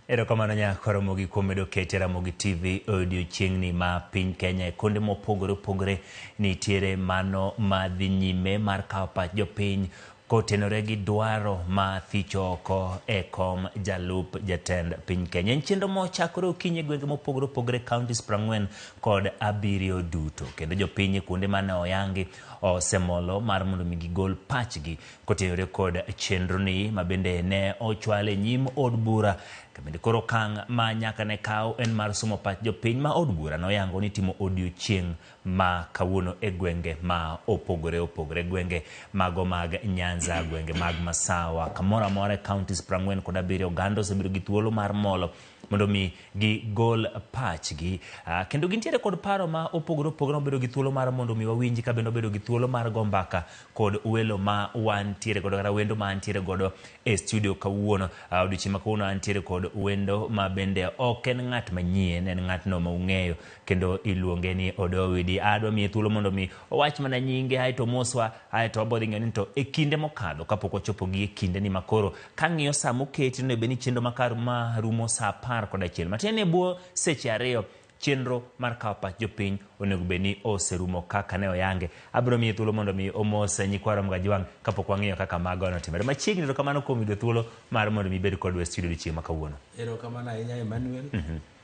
Erokamano nyakoro mogi kuom medo kete Ramogi TV odiochiengni ma piny Kenya e konde mopogore opogore nitiere mano madhi nyime mar kawo pach jopiny kotenore gi dwaro ma thicho oko e kom jalup jatend piny Kenya. En chenro mochakore okinyi gwenge mopogore opogore counties 47 duto, kendo jopiny kuonde mane oyangi osemolo mar mondo mi gigol pachgi kotenore kod chenro ni mabende ne ochwale nyim od bura. Bende koro kang' ma nyaka ne kaw en mar somo pach jopiny ma od bura noyango ni timo odiochieng' ma kawuono e gwenge ma opogore opogore, gwenge mago mag Nyanza, gwenge mag Masawa, kamoro amora e counties 47 oganda osebedo gi thuolo mar molo mondo mi gigol pachgi, kendo gintiere kod paro ma opogore opogore. Obedo gi thuolo mar mondo mi wawinji ka bende obedo gi thuolo mar go mbaka kod welo ma wantiere godo kata wendo ma antiere godo e studio kawuono. Odiochieng' ma kawuono antiere kod wendo ma bende ok en ng'at manyien, en ng'atno ma ung'eyo kendo iluonge ni Odowidi. Adwa miye thuolo mondo mi owach mana nyinge aeto moswa aeto wabodhi ng'eyo ni to e kinde mokadho kapok ochopo gi e kinde ni makoro kang'iyo sa moketi no beni chenro makar ma rumo sa 11 matin e bwo seche 2 chenro mar kawo pach jopiny onego beni oserumo kaka ne oyange. Abiro miye thuolo mondo mi omos nyikwaro Mgajwang' kapok wang'iyo kaka mago notimore machiegni. To kamano kuom yudo thuolo mar mondo mi bed kodwa e studio chieng' ma kawuono. Erokamano ahinya Emmanuel.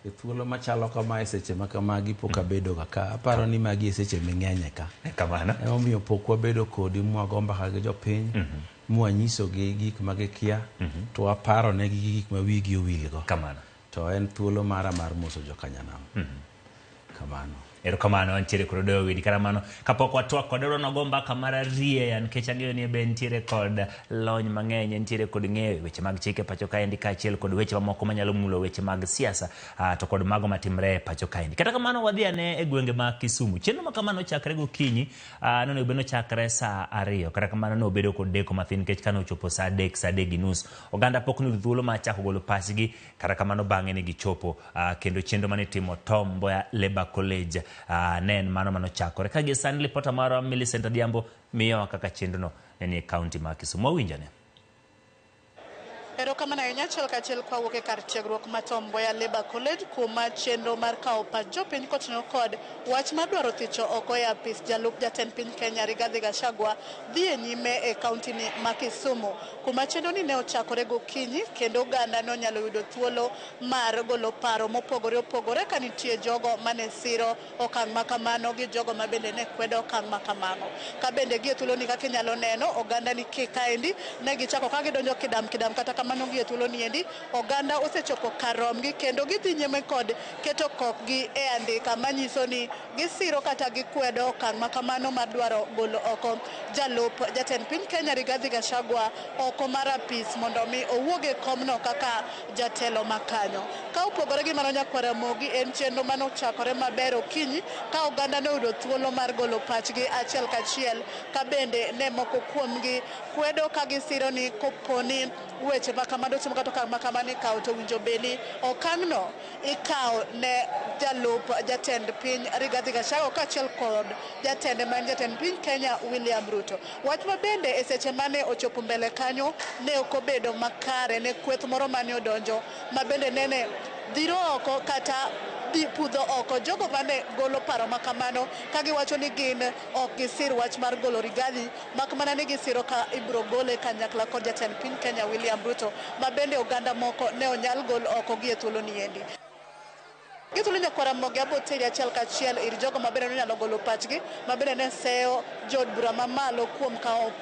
E thuolo machalo kama e seche ma kamagi pok abedo ka aparo ni magi e seche ming'enye ka. Kamano. Omiyo pok wabedo kodi mwago mbaka gi jopiny, mwanyiso gi gik ma gikia, to waparo ne gi gik ma wigi owilgo. Kamano. To en thuolo mara mar moso jokanyanam. Kamano. Erokamano antiere kod Odowidi. Kamano kapok watwak kod Oro nogo mbaka mar ariyo nikech ang'eyo ni be nitiere kod lony mang'eny, nitiere kod ng'eyo weche mag chike pacho kaendi kaachiel kod weche mamoko manyalo mulo weche mag siasa to kod mago matimre pacho kaendi. Kata kamano wadhi ane e gwenge ma Kisumu. Chenro ma kamano chakre gokinyi nonego beno chakre sa 2. Kata kamano no bedo kod deko mathin nikech kano ochopo sa 3:30 oganda pok nuyudo thuolo ma chako golo pachgi. Kata kamano bang'e ne gichopo kendo chenro mane timo Tom Mboya Labour College nen mano chakore ka gi sani. Lipota mara Millicent Adhiambo miyo kaka chenro no ne kaunti ma Kisumu. Winjane. Erokamano ahinya achiel kwawuok e kar tiegruok ma Tom Mboya Labour College kuma chenro mar kawo pach jopiny koting'o kod wach mar dwaro thicho oko e apis jalup jatend piny Kenya Rigathi Gachagua dhi e nyime e kaunti ni ma Kisumu, kuma chenro ni ne ochakore gokinyi kendo oganda no nyalo yudo thuolo mar golo paro mopogore opogore ka nitie jogo mane siro okang' ma kamano gi jogo ma bende ne kwedo okang' ma kamano. Ka bende gi e thuolo ni kaka inyalo neno oganda ni kaendi ne gichako ka gidonjo kidam kata kamano gi e thuolo ni endi oganda osechopo kar romgi kendo gidhi nyime kod keto kokgi e andika manyiso ni gisiro kata gikwedo okang' ma kamano mar dwaro golo oko jalup jatend piny Kenya Rigathi Gachagua oko mar apis mondo mi owuog e komno kaka jatelo makanyo. Ka opogore gi mano nyakwara Ramogi, en chenro mano chakore maber okinyi ka oganda ne oyudo thuolo mar golo pachgi achiel kachiel, ka bende ne moko kuomgi kwedo ka gisiro ni koponi weche makamano timo kata okang' makamano ikawo to winjo beni okang'no ikawo ne jalup jatend piny Rigathi Gachagua kaachiel kod jatende man jatend piny Kenya William Ruto. Wach ma bende e seche mane ochopo mbele kanyo ne ok obedo makare ne kweth moro mane odonjo ma bende nene dhiro oko kata pudho oko jogo mane golo paro makamano ka giwacho ni gin ok gisir wach mar golo Rigathi, mak mana ni gisiro ka ibro gole kanyakla kod jatend piny Kenya William Ruto, ma bende oganda moko ne onyal gol oko gi e thuolo ni endi. Githuolo nyakwara Ramogi aboteri achiel kachiel ir jogo ma bende nyalo golo pachgi, ma bende ne seyo jod bura mamalo kuom kawo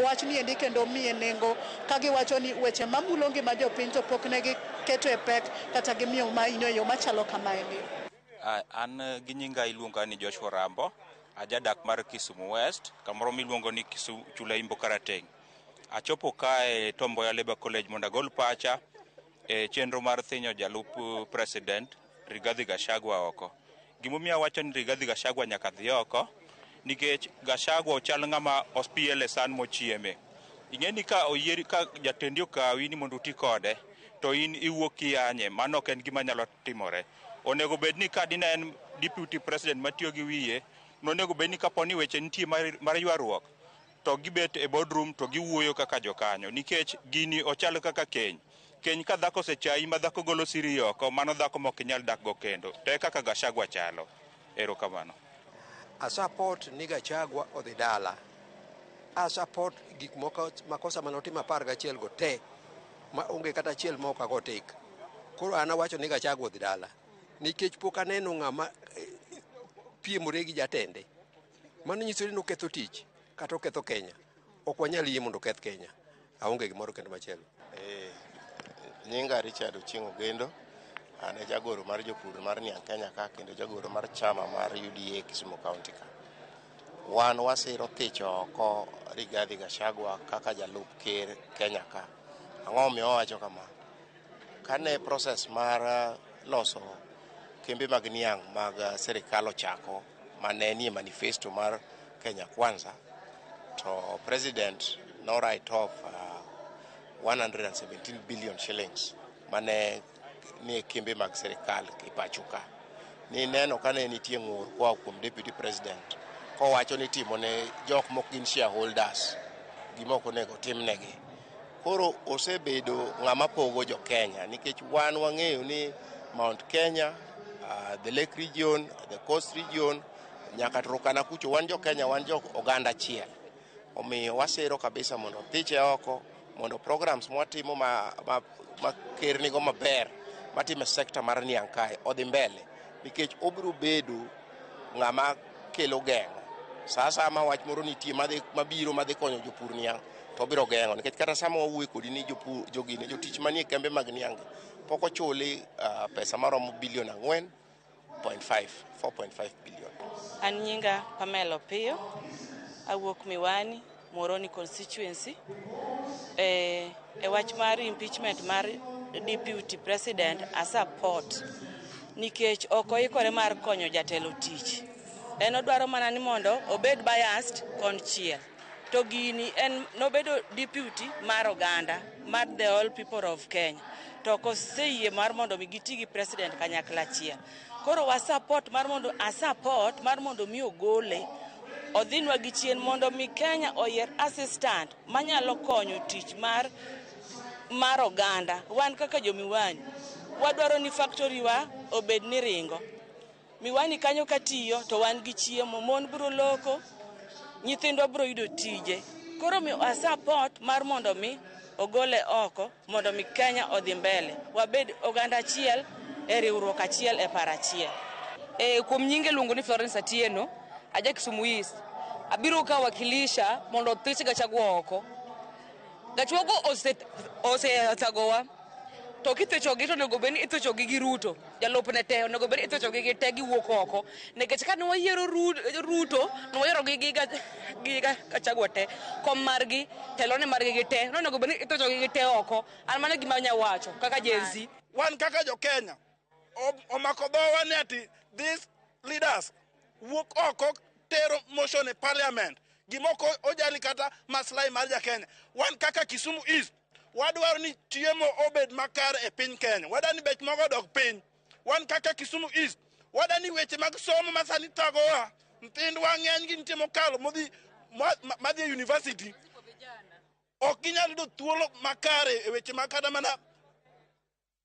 wach ni endi kendo miye nengo ka giwacho ni weche mamulo ngima jopiny to pok ne giketo e pek kata gimiyo mahinyo e yo machalo kamaendi. An gi nyinga iluonga ni Joshua Rambo, ajadak mar Kisumu West, kamoro miluongo ni Kisumu Chula Imbo Karateng'. Achopo ka e Tom Mboya Labour College mondo agol pacha e chenro mar thinyo jalup president Rigathi Gachagua oko. Gimomiyo awacho ni Rigathi Gachagua nyaka dhi oko nikech Gachagua ochal ng'ama ospiele san mochieme. Ing'eni ka oyieri ka jatendi okawi ni mondo uti kode to in iwuok kiyanye, mano ok en gima nyalo timore. Onego bed ni ka dine en deputy president matiyo gi wiye, nonego bed ni kaponi weche nitie mar ywaruok to gibet e boardroom to giwuoyo kaka jokanyo, nikech gini ochal kaka keny. keny ka dhako osechayi ma dhako golo siri oko, mano dhako mok inyal dak go kendo. Te kaka Gachagua chalo. Erokamano. A support ni Gachagua odhi dala. A support gik moko makosa manotimo 11 go te ma onge kata achiel moko ago tik. Koro an awacho ni Gachagua odhi dala. Nikech pok aneno ng'ama piemore gi jatende. Mano nyiso ni noketho tich kata oketho Kenya. Ok wanyal yie mondo oketh Kenya. Aonge gimoro kendo machielo. Nyinga Richard Ochieng' Ogendo, an e jagoro mar jopur mar Niang' Kenya ka kendo jagoro mar chama mar UDA Kisumu County ka. Wan wasiro thicho oko Rigathi Gachagua kaka jalup ker Kenya ka. Ang'o miyo wawacho kama? Kane process mar loso kembe mag niang' mag serikal ochako mane nie manifesto mar Kenya Kwanza, to president no write off 117 billion shillings mane nie kembe mag serikal kipachuka. Ni neno kane nitie ng'ur kwa kuom deputy president kowacho ni timo ne jok mok gin shareholders gimoko nego timnegi. Koro osebedo ng'ama pogo jo Kenya nikech wan wang'eyo ni Mount Kenya, the Lake region, the Coast region, nyaka Turkana kucho wan jo Kenya, wan jo oganda achiel. Omiyo wasiro kabisa mondo thiche oko, mondo programs mwatimo ma ker nigo maber matime sekta mar niang' kae odhi mbele nikech obiro bedo ng'ama kelo geng'o. Sasa ma wach moro nitie mabiro madhi konyo jopur niang' to biro geng'o nikech kata sama wawuoyo kodi ni jopur jogine jotich manie kembe mag niang' pok ochuli pesa maromo bilion 4.5 billion. An nyinga Pamela Opiyo, awuok Miwani, Moroni constituency. E wach mar impeachment mar deputy president a support nikech okoikore mar konyo jatelo tich. En odwaro mana ni mondo obed biased konchiel. To gini en nobedo deputy mar oganda mar the all people of Kenya. To koseyie mar mondo mi giti gi president kanyakla achiel. Koro wa support mar mondo mi ogole odhinwa gi chien mondo mi Kenya oyier assistant manyalo konyo tich mar oganda. Wan kaka jo Miwani wadwaro ni factory wa obed ni ringo. Miwani kanyo katiyo to wan gi chiemo, mon biro loko, nyithindwa biro yudo tije. Koro mi a support mar mondo mi ogole oko mondo mi Kenya odhi mbele. Wabed oganda achiel e riwruok achiel e paro achiel. Kuom nyinge luongo ni Florence Atieno, aja Kisumu East. Abiro ka wakilisha mondo thich Gachagua oko. Gachagua osethagowa. To kithichogi to nego beni ithichogi gi Ruto. Jalopne te nego beni ithichogi gi te giwuok oko. Nikech ka ne wayiero Ruto, ne wayiero gi Gachagua te. Kom margi, telone margi gi te. No nego beni ithichogi gi te oko. An mano gima nyawacho kaka Gen Z. Wan kaka jo Kenya omako dhowa ni ati these leaders wuok oko tero motion e parliament gimoko ojali kata maslahi mar ja Kenya. Wan kaka Kisumu East wadwaro ni chiemo obed makare e piny Kenya. Wadani bech mogo dok piny. Wan kaka Kisumu East wadani weche mag somo masani thagowa. Nyithindwa ng'eny gi nitie mokalo madhi e university ok ginyal yudo thuolo makare e weche mag kata mana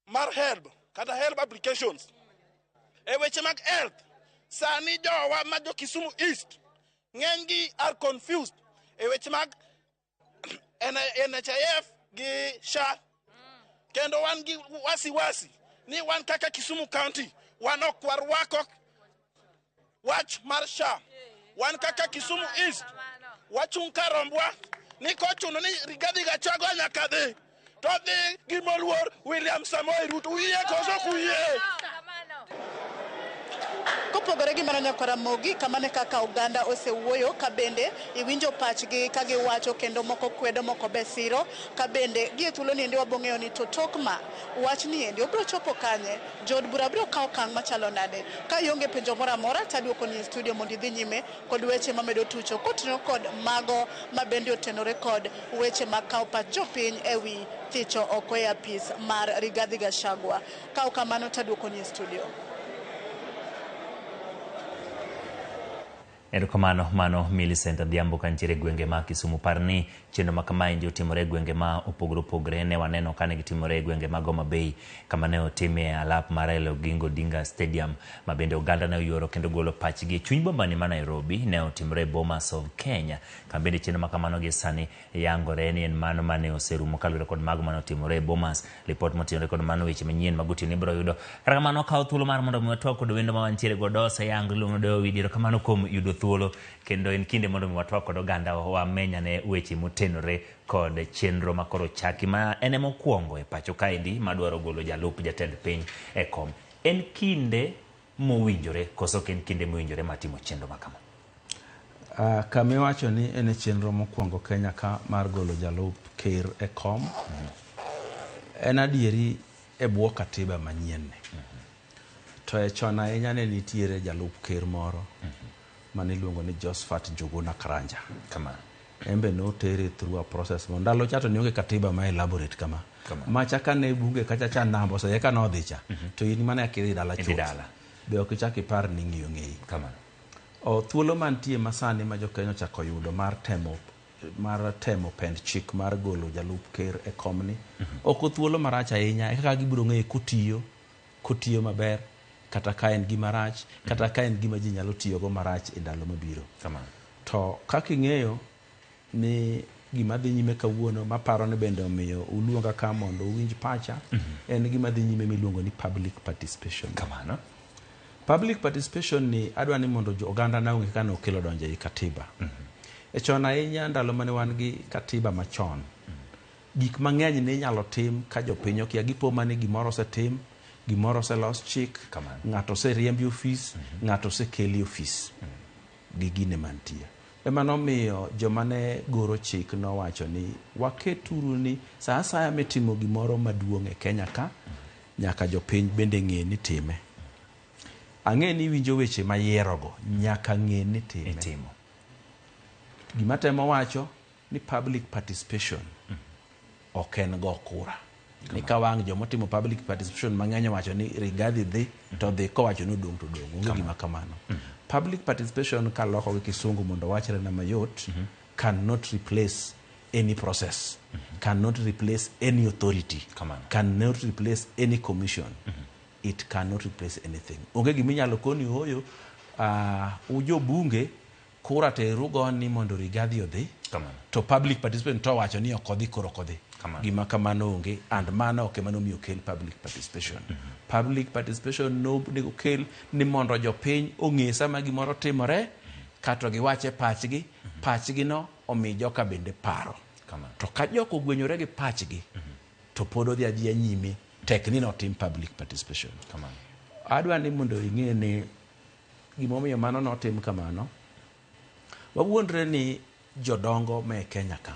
mar help kata help applications. E weche mag health sani jowa ma jo Kisumu East ng'eny gi are confused e weche mag NHIF gi SHA. Kendo wan gi wasi ni wan kaka Kisumu County wan ok warwako wach mar SHA. Wan kaka Kisumu East wachung' karombwa ni kochuno ni Rigathi Gachagua nyaka dhi to dhi gi moluor William Samoei Ruto. Uye koso kuye. Kopogore gi mano nyakora mogi kamane kaka oganda osewuoyo ka bende iwinjo pachgi ka giwacho kendo moko kwedo moko besiro ka bende gie thuolo ni ndi wabong'eyo ni to tokma wach ni endi obiro chopo kanye jod bura biro kawo kang' machalo nade. Ka ionge penjo moro amora taduoko ni studio mondo idhi nyime kod weche mamedo tucho kotenore kod mago ma bende otenore kod weche mag kawo pach jopiny ewi thicho oko e apis mar Rigathi Gachagua. Kawo kamano taduoko ni studio. Erokamano mano Millicent Adhiambo kantiere gwenge ma Kisumu. Parni chenro ma kama endi otimore gwenge ma opogore opogore. Ne waneno kane gitimore gwenge ma Homa Bay kama ne otime alap mar Raila Oginga Odinga Stadium, ma bende oganda ne oyuoro kendo golo pachgi e chuny bombani ma Nairobi. Ne otimore Bomas of Kenya, kama bende chenro ma kamano gi sani yangore ni en mano mane oserumo kaluwore kod mago mane otimore e Bomas. Ripot motenore kod mano weche manyien magotieno ibiro yudo. Kata kamano kawo thuolo mar mondo watwak kod wendo ma wantiere godo oseyang iluongo Dawidi. Erokamano kuom yudo thuolo, kendo en kinde mondo watwak kod oganda wamenya ne weche motenore kod chenro makoro chaki ma ene mokwongo e pacho kaendi madwaro golo jalup jatend piny e kom. En kinde mowinjore koso ok en kinde mowinjore matimo chenro makama? Kama iwacho ni en chenro mokwongo Kenya ka mar golo jalup ker e kom, en adieri e bwo katiba manyien. To e chon ahinya ne nitiere jalup ker moro mane iluongo ni Josephat Njuguna Karanja. Embe notere through a process mo ndalo chato ni onge katiba ma elaborate kama. Machaka ne bunge kacha cha nambo so yeka no dhicha. To in mana akiri dala chuth. Be ok ichaki par ni ng'iyo ng'eyi. O thuolo mantie masani ma jokenya chako yudo mar temo pend chik mar golo jalup ker e komni. Ok thuolo marach ahinya kaka gibiro ng'eyo kotiyo maber, kata ka en gima rach, kata ka en gima ji nyalo tiyogo marach e ndalo mabiro. To kaka ing'eyo ni gima dhi nyime kawuono maparo ni bende omiyo uluonga ka mondo uwinj pacha, en gima dhi nyime miluongo ni public participation. Public participation ni adwa ni mondo oganda na ong'e kaka okelo donjo e katiba. E chon ahinya ndalo mane wan gi katiba machon, gik mang'eny ne inyalo tim ka jopiny okia gipo mane gimoro osetim, gimoro oselos chik, ng'ato oseriembi ofis, ng'ato osekeli ofis gi gine mantie. Ema nomiyo joma ne goro chik nowacho ni waketuru ni sa asaya mitimo gimoro maduong' e Kenya ka, nyaka jopiny bende ng'e ni time. Ang'e ni winjo weche mayierogo, nyaka ng'e ni time. Gima temo wacho ni public participation ok en go kura. Ni ka wang' joma timo public participation mang'eny wacho ni Rigathi dhi to dhi kowacho ni odong' to dong'. Onge gima kamano. Public participation kaloko gi kisungu mondo wachre na mayot, cannot replace any process, cannot replace any authority, cannot replace any commission. It cannot replace anything. Onge gima inyalo koni hoyo ujo bunge kura teru goni mondo Rigathi odhi, to public participation to wacho ni ok odhi koro ok odhi. Gima kamano onge, and mano ok ema nomiyo okel public participation. Public participation no nego kel ni mondo jopiny ong'e sama gimoro timore, kato giwache pachgi no omi joka bende paro. To ka jok ogwenyore gi pachgi, to pod odhi adhiya nyime tek ni notim public participation. Adwa ni mondo ing'e ni gimomiyo mano notim kamano, wawuondre ni jodongo me Kenya ka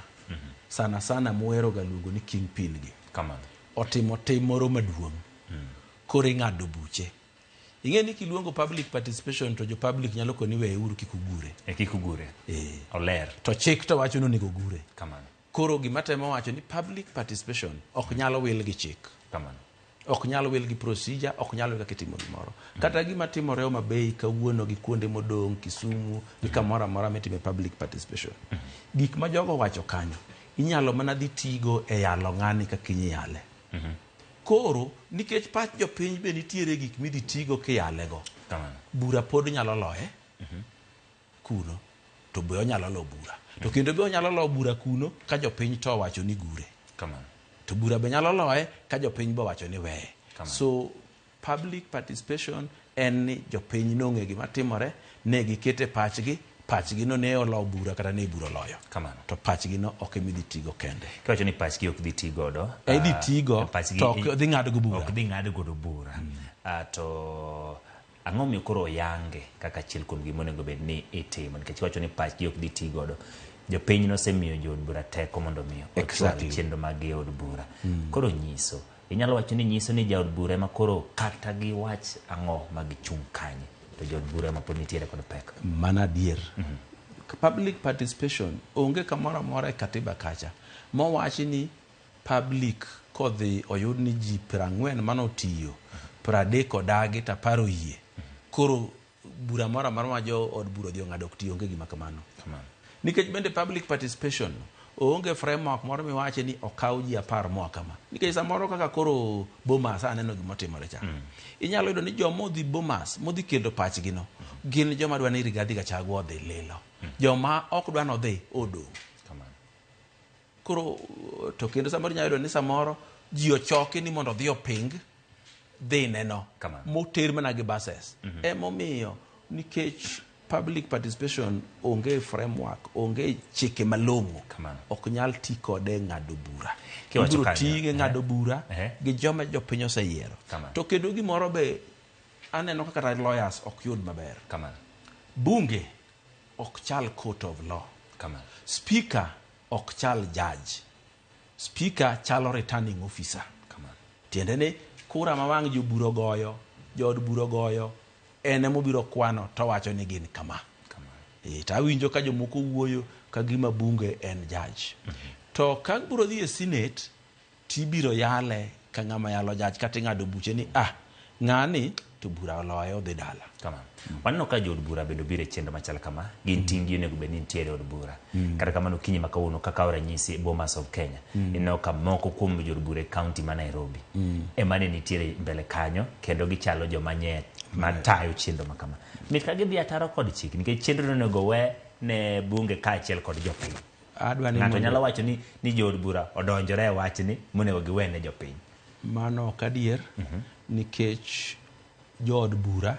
sana muero galuongo ni kingpin gi otimo tim moro maduong' koro ing'ado buche. Ing'e ni kiluongo public participation to jo public nyalo koni weyo uru kikugure. Oler. To chik to wacho ni onego gure. Koro gima temo wacho ni public participation ok nyalo wil gi chik. Ok nyalo wil gi procedure, ok nyalo kaka itimo gimoro. Kata gima timore Homa Bay kawuono gi kuonde modong' Kisumu gi kamoro amora mitime public participation. Gik ma jogo wacho kanyo inyalo mana dhi tigo e yalo ng'ani kaka inyale. Koro nikech pach jopiny be nitiere gik midhi tigo kiyalego. Bura pod nyalo loye kuno, to be onyalo lo bura. To kendo be onyalo lo bura kuno ka jopiny to wacho ni gure. To bura be nyalo loye ka jopiny be wacho ni weye. So public participation en ni jopiny nong'e gima timore, ne gikete pachgi no ne olo bura kata ne bura loyo. To pachgi no ok midhi tigo kende. Kawacho ni pachgi ok dhi tigodo. Dhi tigo to ok dhi ng'ado go bura. Ok dhi ng'ado godo bura. To ang'o miyo koro yange kaka achiel kuom gima onego bed ni itimo, nikech wacho ni pachgi ok dhi tigodo. Jopiny nosemiyo jo od bura teko mondo miyo ochwal chenro mag od bura. Koro nyiso, inyalo wacho ni nyiso ni jaod bura ema koro kata gi wach ang'o magichung' kanye, to jaod bura ema pod nitiere kod pek. Mana adier. Public participation onge kamoro amora e katiba kacha mowachi ni public kodhi oyud ni ji 40 manotiyo, 30 odagi to 10 yie, koro bura moro amora ma jo od bura odhi ong'ado ok ti onge gima kamano. Nikech bende public participation onge framework moro miwache ni okaw ji 10 moa kama. Nikech samoro kaka koro Bomas aneno gima timore cha. Inyalo yudo ni joma odhi Bomas modhi kelo pachgi no gin joma dwa ni Rigathi Gachagua odhi lilo. Joma ok dwa nodhi odong'. Koro to kendo samoro inyalo yudo ni samoro ji ochoki ni mondo odhi oping dhi neno moter mana gi buses. Emomiyo nikech public participation onge framework, onge chike malong'o, ok nyal ti kode ng'ado bura. Ibiro ti gi ng'ado bura gi joma jopiny oseyiero. To kendo gimoro be aneno kaka lawyers ok yud maber. Bunge ok chal court of law. Speaker ok chal judge. Speaker chalo returning officer. Tiende ni kura ma wang' joburo goyo, jood buro goyo, ene mobiro kwano to wacho ni gin kama. Ta winjo ka jomoko wuoyo ka gima bunge en judge. To ka biro dhi e Senate tibiro yale ka ng'ama yalo judge kata ng'ado buche ni ng'ani to bura oloyo dhi dala. Waneno ka jood bura bendo biro e chenro machal kama, gin tinggi onego bed ni nitiere od bura. Kata kamano kinyi ma kawuono kaka ranyisi Bomas of Kenya, ineno ka moko kuom jood bura e kaunti ma Nairobi ema ne nitiere mbele kanyo kendo gichalo joma nye matayo chenro makama. Mit ka gidhi ataro kod chik nikech chenro onego we ne bunge kaachiel kod jopiny. Ng'ato nyalo wacho ni jood bura odonjore e wachni monego giwe ne jopiny. Mano ok adier nikech jood bura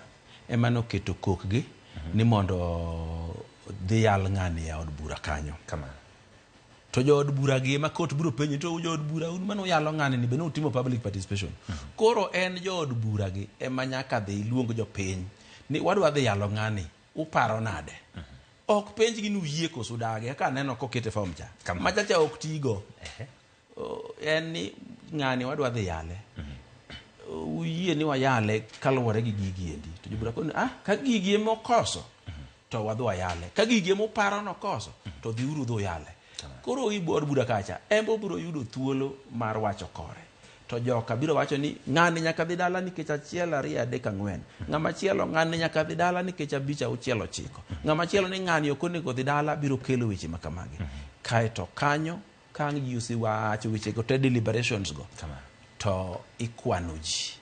ema noketo kokgi ni mondo dhi yal ng'ani e od bura kanyo. To jood bura gi ema kot biro penjo to jood bura un mano yalo ng'ani ni be no timo public participation. Koro en jood bura gi ema nyaka dhi luong jopiny ni wadwa dhi yalo ng'ani, uparo nade? Ok penj gi uyie koso dage ka neno kokete form cha. Machacha ok tigo. En ni ng'ani wadwa dhi yale. Uyie ni wayale kaluwore gi gigi endi. To jobura koni ka gigi mokoso to wadwa yale. Ka gigi moparo nokoso to dhi uru dho yale. Koro ibor bura kacha embo biro yudo thuolo mar wacho kore. To joka biro wacho ni ng'ani nyaka dhi dala nikech 1 2 3 4. Ng'ama chielo ng'ani nyaka dhi dala nikech 5 6 9. Ng'ama chielo ni ng'ani ok onego dhi dala biro kelo weche makamagi. Kae to kanyo kang' ji osewacho weche go te deliberations go. To ikwano ji.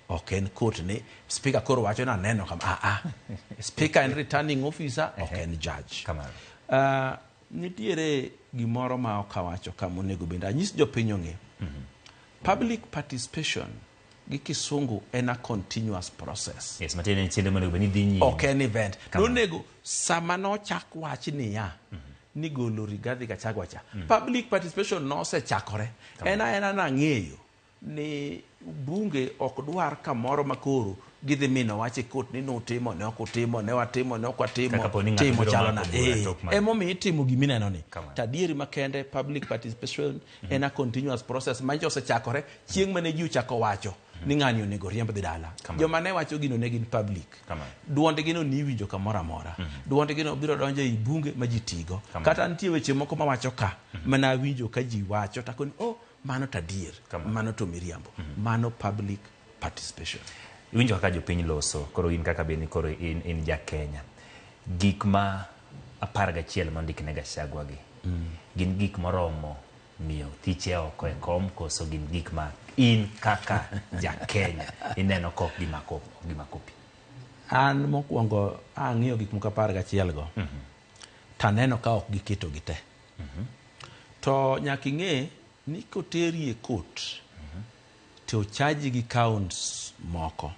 Ok en court ni speaker koro wacho na neno kama speaker en returning officer, ok en judge. Nitiere gimoro ma okawacho kama onego bende anyis jopiny ong'e. Public participation gi kisungu en a continuous process. Yes, matene ni chenro monego beni dhi nyime. Ok en event. Nonego sama nochak wach ni ni golo Rigathi Gachagua cha. Public participation no osechakore. Ena nang'eyo ni bunge ok dwar kamoro makoro gidhi mino wache kot ni notimo ne ok otimo ne watimo ne ok watimo timo chalo na emomiyo itimo gimineno ni tadieri makende public participation en a continuous process ma osechakore chieng' mane ji ochako wacho ni ng'ani onego riemb dhi dala. Joma ne wacho gino ne gin public. Duonde gino ni winjo kamoro amora. Duonde gino biro donjo e bunge ma ji tigo. Kata nitie weche moko ma wacho ka mana winjo ka ji wacho takoni mano tadier, mano to miriambo. Mano public participation. Winjo kaka jopiny loso, koro in kaka beni koro in ja Kenya. Gik ma 11 mondikne Gachagua gi. Gin gik moromo miyo thiche oko e kom koso gin gik ma in kaka ja Kenya ineno kok gimakopi. An mokwongo ang'iyo gik moko 11 go. Taneno ka ok giketo gite. To nyaka ing'e ni koteri e court to chaji gi counts moko.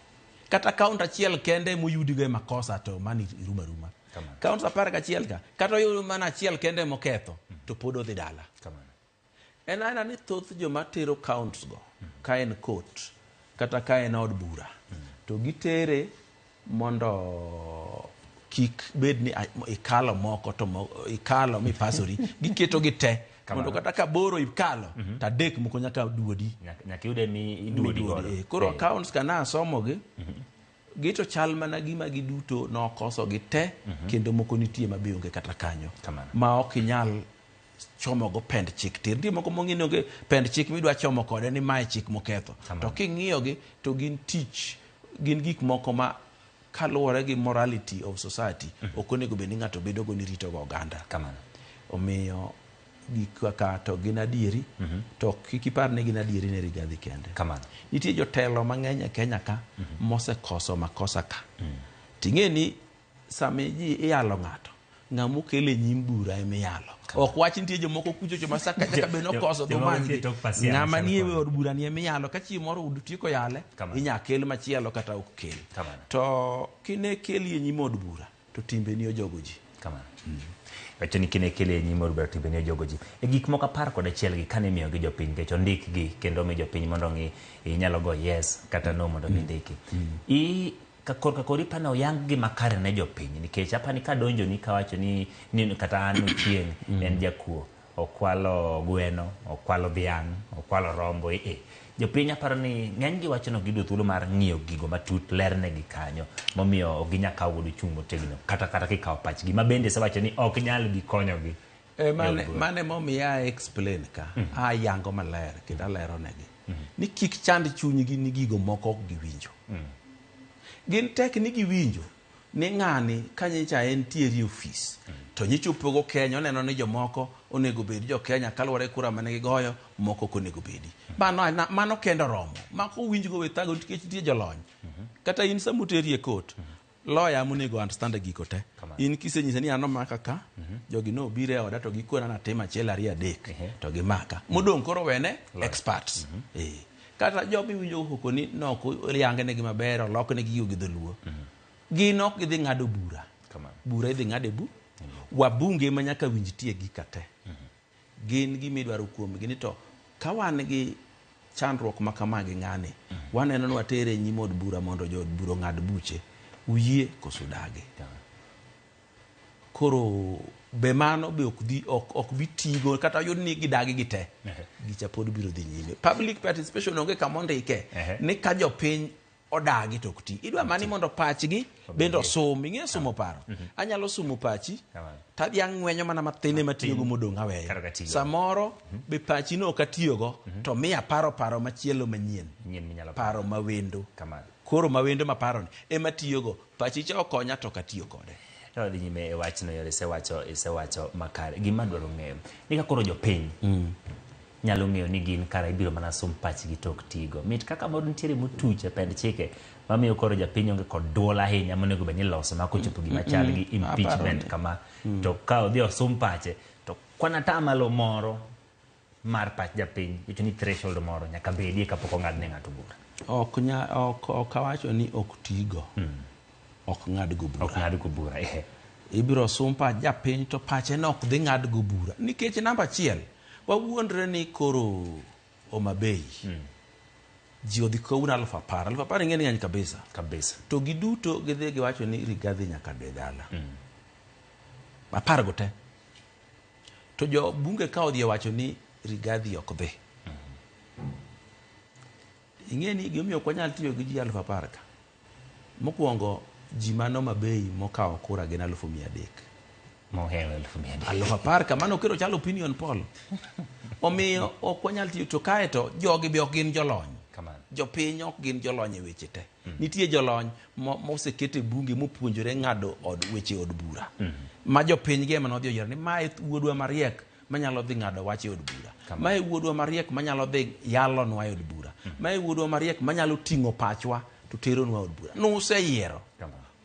Kata count achiel kende moyudi go makosa to mani ruma. Counts 11 ka kata oyudo mana achiel kende moketho to pod odhi dala. En ni thoth joma tero counts go ka en court kata ka en od bura to gitere mondo kik bed ni ikalo moko to ikalo mipasori giketo gite mondo kata ka boro ikalo ta dek moko nyaka duodi nyaka yude ni iduodi godo. Koro accounts kana asomo gi gito chal mana gima giduto nokoso gite kendo moko nitie mabionge kata kanyo ma ok inyal chomo go pend chik tir. Ndi moko mong'ino ge pend chik midwa chomo kode ni mae chik moketho. To king'iyo gi to gin tich, gin gik moko ma kaluwore gi morality of society ok onego bed ni ng'ato bedo go ni rito go oganda. Omiyo gik kaka to gin adieri to kik ipar ni gin adieri ne Rigathi kende. Nitie jotelo mang'eny e Kenya ka mosekoso makosa ka. Ting'e ni sami ji iyalo ng'ato ng'amu kele nyim bura emiyalo. Ok wach nitie jomoko kucho masaka ka beno koso to mangi ng'ama nie od bura ni emiyalo ka chi moro udutieko yale inya kel machielo kata ok kel. To kine keli e nyim od bura to timbe ni ojogo ji. Wacho ni kine kele nyim od bura timbe ni ojogo ji. E gik moko apar kod achiel gi kane miyo gi jopiny kech ondik gi kendo mi jopiny mondo ngi inyalo go yes kata no mondo ndiki. Korka kori pana oyang gi makare ne jopiny nikech apani ka donjo ni kawacho ni kata an Ochieng en jakuo okwalo gweno okwalo dhiang' okwalo rombo jopiny aparo ni ng'eny gi wacho no gido thuolo mar ng'iyo gigo matut lerne gi kanyo momiyo ginya kawo godo chung' motegno kata kikawo pachgi ma bende se wacho ni ok nyal gi konyo gi. Mane momiya explain ka ayango maler kendo alero negi ni kik chand chunygi ni gigo moko ok giwinjo. Gin tek ni giwinjo ni ng'ani kanyicha en tieri ofis to nyichopogo Kenya oneno ni jomoko onego bed jo Kenya kaluwore kura mane gigoyo moko konego bedi. Mano kendo romo mako winjgo wethago nikech nitie jolony kata in samuteri e kot lawyer monego understand giko te. In kisenyisa ni ano maka ka jogi no bire oda to gikona na tema achiel ariyo adek to gimaka modong' koro wene experts. Kata jobi winjo hoko ni noko riange ne gima bero loko ne giyo gi dholuo. Gin ok gidhi ng'ado bura. Bura idhi ng'ade wabunge ma nyaka winj tie gika te. Gin gimidwaro kuom gini to ka wan gi chandruok ma kama gi ng'ani waneno ni watere nyim od bura mondo jo od bura ng'ad buche uyie koso dage. Koro be mano be ok bi tigo kata yud ni gidagi gite gicha pod biro dhi nyime. Public participation onge kama ondike ni ka jopiny odagi to ti idwa mani mondo pachgi bendo sum ing'e sumo paro anyalo sumo pachi tadhi ang'wenyo mana mathine matiyogo modong' aweyo samoro be pachi no katiyogo to miya paro machielo manyien paro mawendo koro mawendo maparo ni ema tiyogo pachi cha okonya to katiyo kode. Dhi nyime e wach no yore isewacho makare gima dwaro ng'eyo ni ka koro jopiny nyalo ng'eyo ni gin kara ibiro mana sum pachgi tok tigo mit kaka mod ntiere motuche pend chike mamiyo koro japiny onge kod duol ahinya monego bed ni loso ma kochopo gima chal gi impeachment kama to ka odhi osum pache to kwana tamalo moro mar pach japiny icho ni threshold moro nyaka bedie kapok ong'ad ne ng'ato bura. Ok awacho ni ok tigo ok ng'ad go bura ibiro sum pach japiny to pache no ok dhi ng'ad go bura nikech namba achiel wawuondre ni koro Homa Bay ji odhi kowuono 10,000 ing'e ni ng'eny kabisa to giduto gidhi giwacho ni Rigathi nyaka dwe dala 10 go te to jo bunge ka odhi wacho ni Rigathi ok dhi ing'e ni gimomiyo ok wanyal tiyo gi ji 10,000 ka mokwongo ji mano Homa Bay mokawo kura gin 300,000 mohewo 1,000 10,000 kamano kero chalo opinion poll omiyo ok wanyal tiyo to kae to jogi be ok gin jolony jopiny ok gin jolony e weche te nitie jolony mosekete bunge mopuonjore ng'ado weche od bura ma jopiny ge ema nodhi oyiero ni mae wuodwa mariek manyalo dhi ng'ado wach e od bura mae wuodwa mariek manyalo dhi yalonwa e od bura mae wuodwa mariek manyalo ting'o pachwa to teronwa od bura nuseyiero.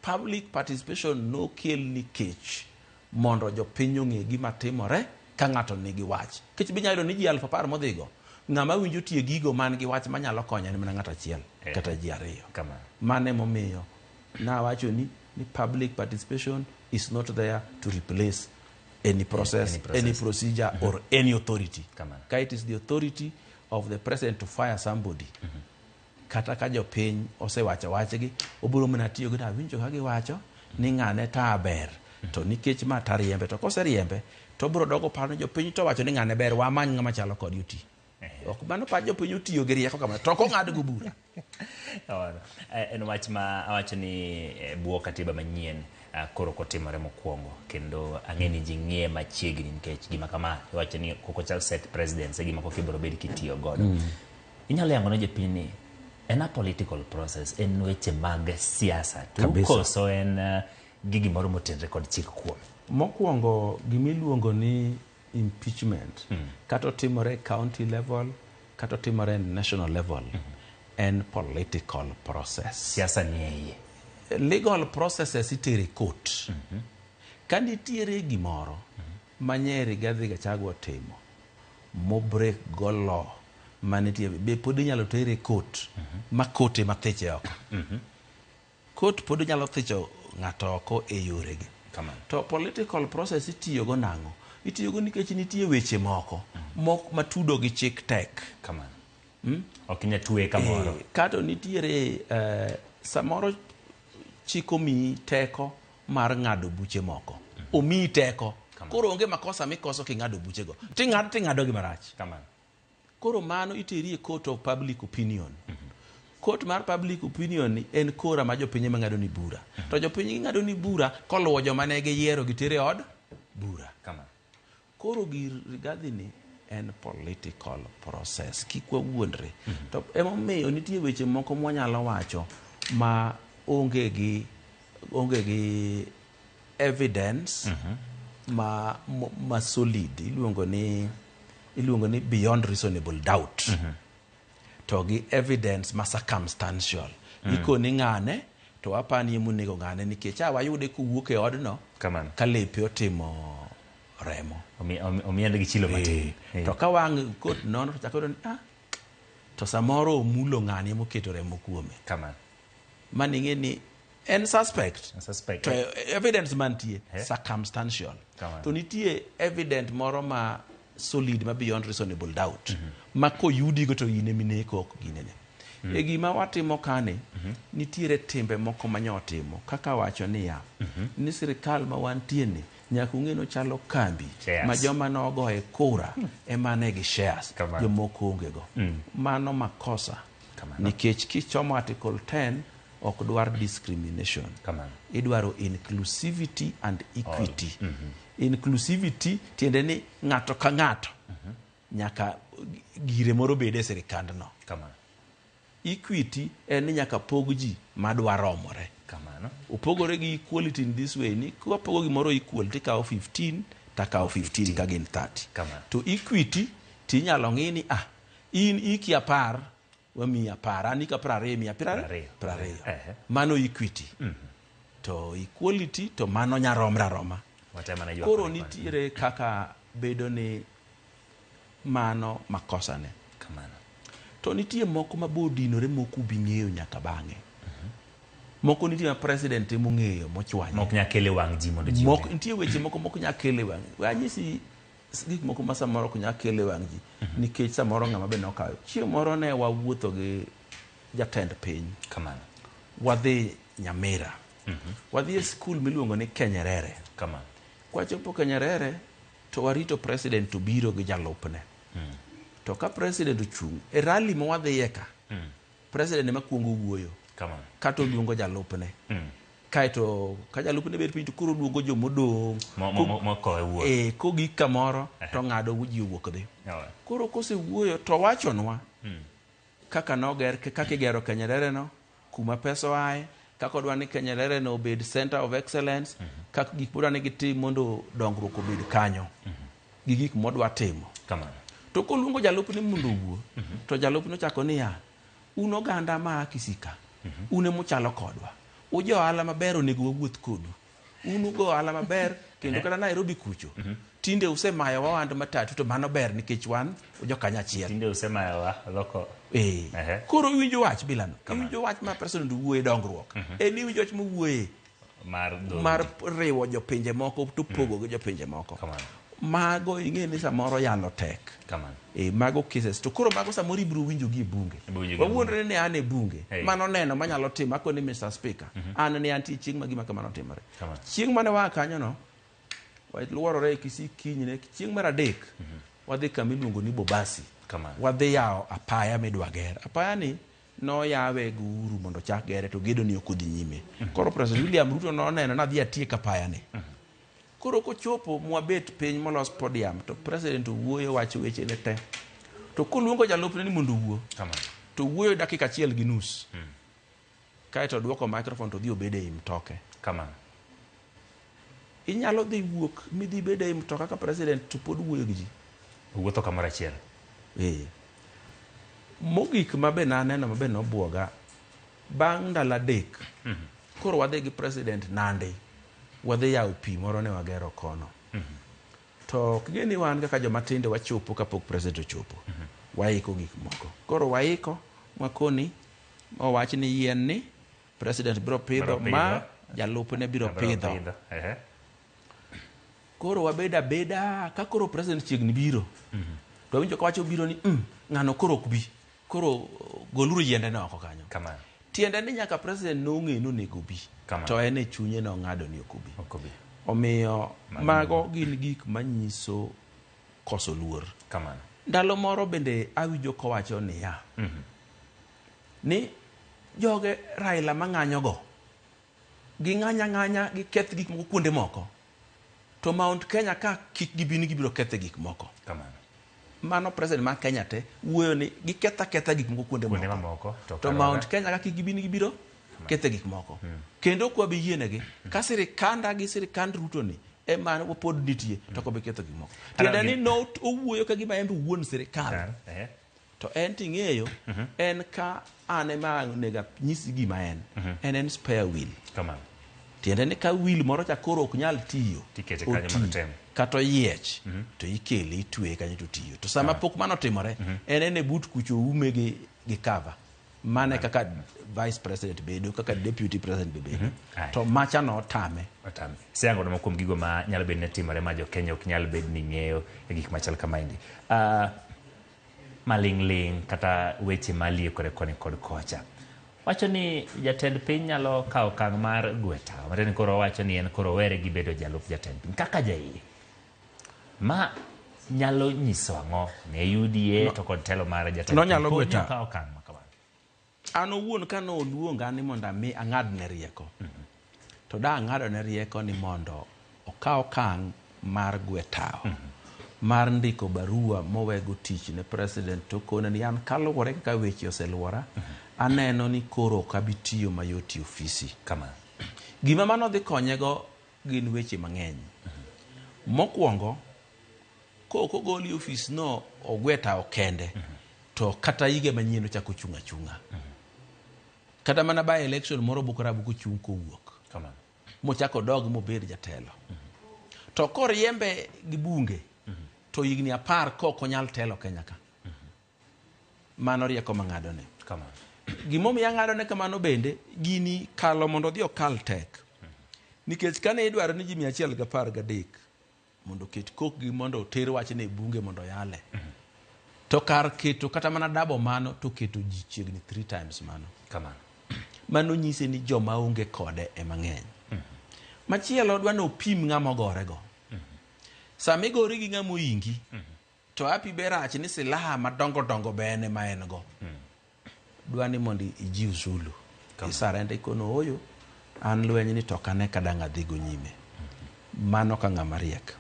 Public participation nokel nikech mondo jopiny ong'e gima timore ka ng'ato nigi wach kech binyalo ni ji 10,000 modhigo ng'ama winjo tie gigo man gi wach manyalo konyo ni mana ng'ato achiel kata ji ariyo mane momiyo na wacho ni public participation is not there to replace any process any procedure or any authority ka it is the authority of the president to fire somebody kata ka jopiny osewacho wachgi obiro mana tiyo gi winjo ka giwacho ni ng'ane ta ber to nikech ma tariembe to koseriembe to biro dogo paro jopiny to wacho ni ng'ane ber wamany ng'ama chalo kod yuti ok mano pa jopiny otiyo gi rieko kamano to ko ng'ad go bura. En wach ma awacho ni buo katiba manyien koro kotimore mokwongo kendo ang'e ni ji ng'iye machiegni nikech gima kama iwacho ni koko chal set presidents gima kok ibiro bed kitiyo godo inyalo yango ne jopiny ni En a political process, en weche mag siasa tu Kabisa. koso en gigi moro motenre kod chik kuom. Mokwongo gimiluongo ni impeachment kata otimore county level kata otimore national level en political process. Siasa ni iye. Legal processes itere court. Ka nitiere gimoro ma Nyeri Rigathi Gachagua timo mo break go law manitie be pod inyalo tere court ma court ema thiche oko. Court pod inyalo thicho ng'ato oko e yoregi. To political process itiyogo nang'o? Itiyogo nikech nitie weche moko matudo gi chik tek. Ok inya tuwe kamoro. Kato nitiere samoro chiko mi teko mar ng'ado buche moko. Omi teko. Koro onge makosa mikoso king'ado buchego. Ting'ado gi marach. Koro mano iteri e court of public opinion. Court mar public opinion en kora ma jopiny ema ng'ado ni bura. To jopiny ng'ado ni bura koluwo joma ne giyiero gitere od bura. Koro gir Rigathi ni en political process. Kik wawuondre. To emomiyo nitie weche moko mwanyalo wacho ma onge gi evidence ma solid. Iluongo ni beyond reasonable doubt. To gi evidence ma circumstantial. Ikoni ng'ane to apani nego ng'ane nikech wayude kuwuok e odno ka lepe otimo remo. Omiende gi chilo matin. To ka wang' kot nono to chako ni to samoro omulo ng'ane moketo remo kuome. Mani ng'e ni en suspect. To evidence mantie circumstantial. To nitie evidence moro ma solid ma beyond reasonable doubt. Ma koyudi go to ine mineko ok ginene. E gima watimo kane nitiere timbe moko manyotimo kaka wacho niya ni sirikal ma wantie ni nyaka ung'eno chalo kambi ma joma nogoye kura emane gi shares jomoko onge go. Mano makosa. Nikech kichomo article 10 ok dwar discrimination. Idwaro inclusivity and equity. Inclusivity tiende ni ng'ato ka ng'ato nyaka gire moro bede sirikandno. Equity en ni nyaka pog ji madwaromore. Upogore gi equality in this way ni kwa pogo gimoro equal tikawo 15 takawo 15 ka gin 30. To equity tinyalo ng'i ni in iki 10 wami 10 ani ka 20 mano equity. To equality to mano nyaromra roma. Koro nitiere kaka bedo ni mano makosa ne. To nitie moko mabodinore moko bing'eyo nyaka bang'e. Moko nitie ma president mong'eyo mochwanye. Mok nyakele wang' ji mondo ji. Nitie weche moko mok nyakele wang'. Wanyisi gik moko ma samoro ok nyakele wang' ji. Nikech samoro ng'ama be nokayo. Chieng' moro ne wawuotho gi jatend piny. Wadhi Nyamira. Wadhi e skul miluongo ni Kenyerere. Kwachopo Kenyerere to warito president to biro gi jalupne. To ka president ochung' e rally ma wadhiye ka president ema kuongo wuoyo kato luongo jalupne. Kaito ka jalupne bet piny to koro luongo jomodong' mokowe wuoyo. Kogik kamoro to ng'ado ji owuok dhi. Koro kose wuoyo to wachonwa kaka noger kaka igero Kenyerere no, kuma pesa oaye, kaka odwa ni Kenyerere no obed center of excellence, kaka gik modwa ni gitim mondo dongruok obed kanyo. Gi gik modwa timo. To koluongo jalupne mondo wuo, to jalupne chako niya, un oganda ma Kisika, un emochalo kodwa. Ujo ohala maber onego wawuoth kodu. Un ugo ohala maber kendo kata Nairobi kucho. Tinde usemayo wawand matatu to mano ber nikech wan ujo kanyachiel. Tinde usemayo wa loko. Koro winjo wach bilano. Winjo wach ma president wuoye dongruok. Ni winjo wach mowuoye mar riwo jopinje moko to pogo gi jopinje moko. Mago ing'e ni samoro yalo tek. Mago cases. To koro mago samoro ibiro winjo gi bunge. Wawuondre ni an e bunge. Mano neno manyalo timo ako ni Mr. Speaker. An ne antie chieng' ma gima kamano timore. Chieng' mane wa kanyo no, luorore e Kisii kinyne chieng' mar adek. Wadhi kama iluongo ni Bobasi. Wadhi yawo apaya midwa ger. Apaya ni no yawe gi Uhuru mondo chak gere to gedo ni okodhi nyime. Koro President William Ruto no neno na dhi atiek apaya ni. Koro kochopo mwabet piny molos podium to president wuoyo wacho weche ne te. To koluongo jalupne ni mondo wuo. to wuoyo dakika achiel gi nus kaeto duoko microphone to dhi obede i mtoke kama inyalo dhi wuok midhi bede i mtoka ka president to pod wuoyo gi ji wuotho kamoro achiel mogik mabe naneno mabe nobuoga bang' ndalo adek koro wadhi gi president Nandi wadhi yawo pi moro ne wagero kono to kigeni wan kaka joma tinde wachopo kapok president ochopo waiko gik moko koro waiko mwakoni owach ni yien ni president biro pidho ma jalupne biro pidho koro wabeda beda ka koro president chiegni biro to winjo ka wacho biro ni ng'ano koro ok bi koro goluru yiende ne oko kanyo tiende ni nyaka president nong'e nonego bi to en e chunye no ng'ado ni ok bi omiyo mago gin gik manyiso koso luor ndalo moro bende awinjo kowacho niya ni joge Raila mang'anyo go gi ng'anya gi keth gik moko kuonde moko to Mount Kenya ka kik gibini gibiro kethe gik moko mano president ma Kenya te wuoyo ni gi ketha gik moko kuonde moko to Mount Kenya ka kik gibini gibiro kethe gik moko kendo kwa bi yienegi ka sirikanda gi sirikand Ruto ni ema pod nitie to ko be ketho gik moko tiende ni no owuoyo ka gima en wuon sirikal to en ting'eyo en ka ane ma nega nyisi gima en spare wheel tiende ni ka wheel moro cha koro ok nyal tiyo kata yiech to ikele itwe kanyo to tiyo to sama pok mano timore en but kucho ume gi cover mane kaka vice president bedo kaka deputy president bedo to macha no tame siango no kuom gigo ma nyalo bed ne timore ma jo Kenya ok nyal bed ni ng'eyo e gik machal kamaindi malingling kata weche malie kore kod kocha wacho ni jatend piny nyalo kawo okang' mar gweta mare ni koro wacho ni en koro were gi bedo jalup jatend piny kaka jaiye ma nyalo nyiso ang'o ne UDA to kod telo mar jatend piny nyalo gweta kawo okang' makamano an owuon ka no oluonga ni mondo mi ang'ad ne rieko to da ang'ado ne rieko ni mondo okaw okang' mar gwetao mar ndiko barua mowego tich ne president to kone ni an kaluwore kaka weche oseluora aneno ni koro kabitiyo mayoti ofisi kama gima mano dhi konyego gin weche mang'eny mokwongo koko goli ofis no ogweta okende to kata ige manyien ochako chunga kata mana by election moro bukarabu kochung kowuok kama mochako dog mobed jatelo to koriembe gi bunge to igni 10 koko nyal telo Kenya ka mano rieko mang'ado ne kama gimomiyo ang'ado ne kamano bende gini kalo mondo dhi okal tek nikech kane idwaro ni ji 113 mondo ket kokgi mondo oter wach ne bunge mondo yale to kar keto kata mana dabo mano to keto ji chiegni 3 times mano mano nyise ni joma onge kode e mang'eny machielo dwa no pim ng'ama gore go sami gori gi ng'ama ingi to api berach ni silaha madongo bene ma en go dwani mondi ijiw Zulu isarende kono oyo an lweny ni to kane kadang' adhi go nyime mano ka ng'ama riek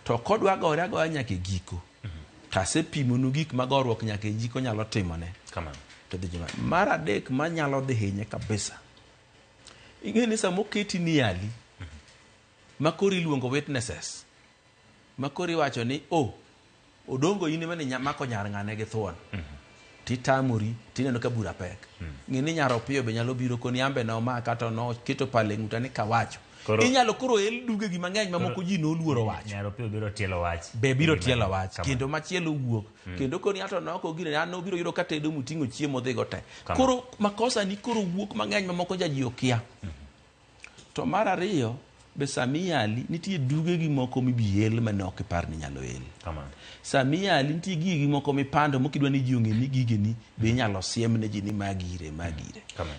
to kodwa gore agoya nyaka e giko tasepimonu gik magorruok nyaka e giko nyalo timone to dhi joma mar adek manyalo dhi hinye kabisa ing'e ni samo keti ni yali makori luongo witnesses makori wacho ni odongo in mane mako nyar ng'ane gi thuon titamuri tineno ka bura pek ng'ini nyaro piyo be nyalo biro koni ambe no ma kata no keto pale nguta ni kawacho inyalo koro el duge gi mang'eny mamoko ji no luoro wach nyaro piyo biro tielo wach biro tielo wach kendo machielo wuok kendo koni ato noko gine an no biro yudo ka tedo muting'o chiemo dhigo te koro makosa ni koro wuok mang'eny mamoko jaji okia to mar ariyo be samiyali nitie duge gi moko mibiel manok par ni nyalo el samiyali nitie gigi moko mipando mokidwa ni ji ong'e ni gige ni be nyalo siem ne ji ni magire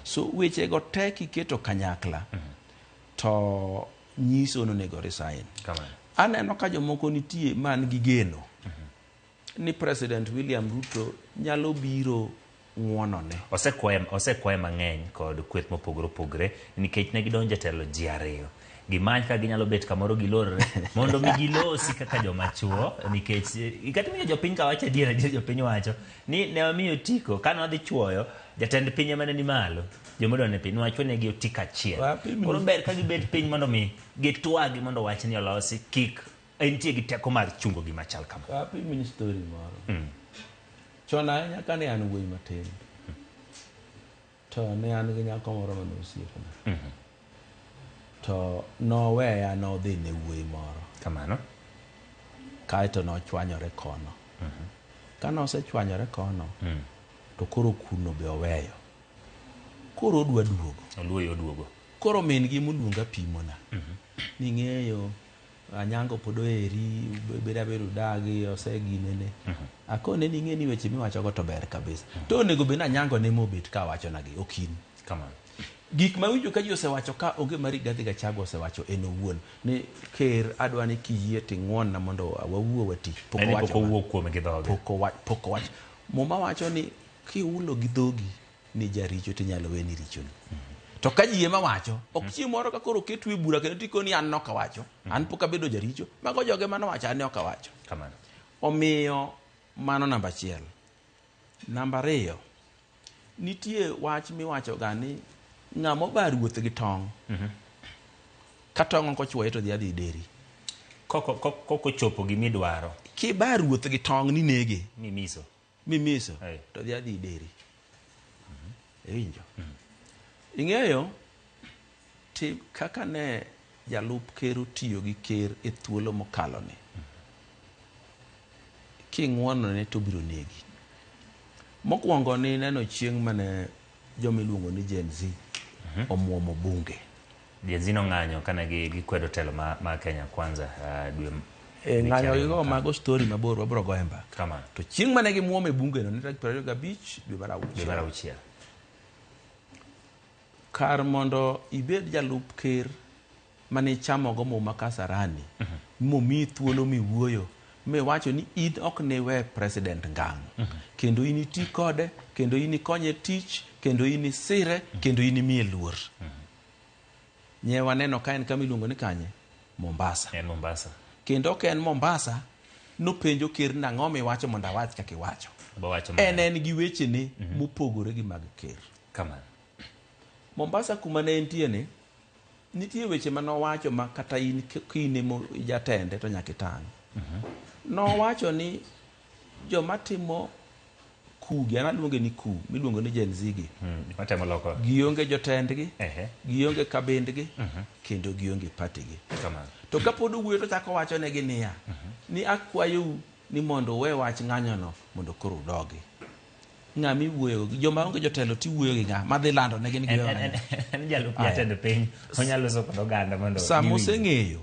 so weche go tek iketo kanyakla to nyiso nonego resign aneno ka jomoko nitie man gi geno ni President William Ruto nyalo biro ng'wonone osekwaye mang'eny kod kweth mopogore opogore nikech ne gidonjo telo ji ariyo gimany ka ginyalo bet kamoro gilorre mondo mi gilosi kaka joma chuo nikech kata miyo jopiny ka wacho adier jopiny wacho ni ne wamiyo tiko kane wadhi chuoyo jatend piny mane ni malo jomodwa ne piny niwacho ne gi otiko achiel koro ber ka gibet piny mondo mi gitwagi mondo wach ni olosi kik entie gi teko mar chungo gima chal kama. Apimni story moro. Chon ahinya kane an wuoyi matin to ne an gi nyako moro mane osiepna. To noweya nodhi ne wuoyi moro. Kamano. Kaeto nochwanyore kono. Kane osechwanyore kono to koro kuno be oweyo. Koro odwa duogo. Oluoyo oduogo. Koro min gi moluonga pimona. Ning'eyo Anyango pod oheri, beda bedo dagi, oseginene. Akone ning'e ni weche miwachogo to ber kabisa. To onego bed Anyango ne mobet ka wachonagi okin. Kamano. Gik ma winjo ka ji osewacho ka onge mar Rigathi Gachagua osewacho en owuon ni ker adwa ni kiyie ting'won na mondo wawuo wati. Poko wuok kuome gi dhoge. Poko wach. Muma wacho ni kiulo gi dhogi ni jaricho tinyalo weni richoni. To ka ji ema wacho, ok chieng' moro ka koro ketu e bura kendo tikoni an nok awacho, an pok abedo jaricho, mago joge mano wacho an ok awacho. Kamano. Omiyo mano namba achiel. Namba ariyo, nitie wach miwacho ga ni ng'amo ba ruoth gi tong'. Ka tong' kochwoye to dhi adhi deri. Koko chopo gimidwaro. Ki ba ruoth gi tong' ni nege. Mimiso. To dhi adhi deri. Ewinjo. Ing'eyo kaka ne jalup ker otiyo gi ker e thuolo mokalo ni. King'wono ne to biro negi. Mokwongo ni neno chieng' mane jomiluongo ni Gen Z omuomo bunge. Gen Z nong'anyo kane gikwedo telo ma Kenya Kwanza dwe ng'anyo gigo mago story mabor wabro goye mbaka. Kamano. To chieng' mane gimuome bunge no ne tarik 25 dwe mar auchiel. Kar mondo ibed jalup ker mane chamogo muma Kasarani momi thuolo miwuoyo miwacho ni in ok ne we president ngang' kendo in iti kode kendo in ikonye tich kendo in isire kendo in imiye luor. Nyewa neno ka en kama iluongo ni kanye Mombasa. En Mombasa. Kendo ka en Mombasa nopenjo ker nang'o miwacho mondo awach kaka iwacho. En gi weche ne mopogore gi mag ker. Kamano. Mombasa kuma ne entie ni nitie weche manowacho ma kata in kine mo jatende to nyaka tang'. Nowacho ni joma timo kugi ana luonge ni ku miluongo ni Gen Z gi. Matemo loko. Gionge jotendgi. Gionge kabindgi. Kendo gionge patigi. Kamano. To kapod wuoyo to chako wacho negi niya ni akwayo ni mondo we wach ng'anyono mondo koro dogi. Ng'ami wuoyo joma onge jotelo ti wuoyo gi ng'a madhi lando ne gin gi en jalup jatend piny onyalo soko doganda mondo samose ng'eyo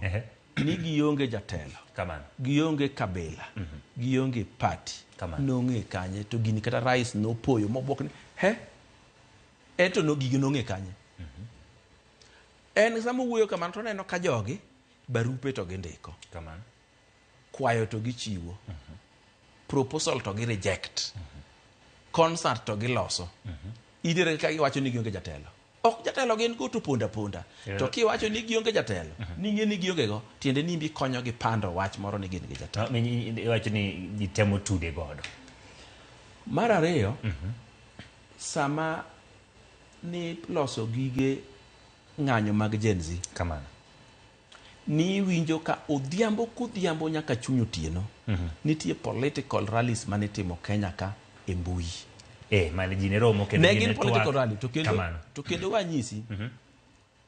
ni gionge jatelo. Kamano. Gionge kabila. Gionge party. Nong'e kanye to gini kata rais nopoyo mobwok ni eto no gigi nong'e kanye. En samo wuoyo kamano to neno ka jogi barupe to gindiko. Kamano. Kwayo to gichiwo. Proposal to gi reject. Concert to giloso. Idire ka giwacho ni gionge jatelo. Ok jatelo gin go to ponda. To kiwacho ni gionge jatelo, ni ng'e ni gionge go, tiende ni imbi konyo gi pando wach moro ni gin gi jatelo. Iwacho ni gitemo tude godo. Mar ariyo, sama ni loso gige ng'anyo mag Gen Z. Kamano. Ni winjo ka odhiambo nyaka chuny otieno. Nitie political rallies manitimo Kenya ka e mbui. Mane ji ne romo kendo ne gin political rally to kendo wanyisi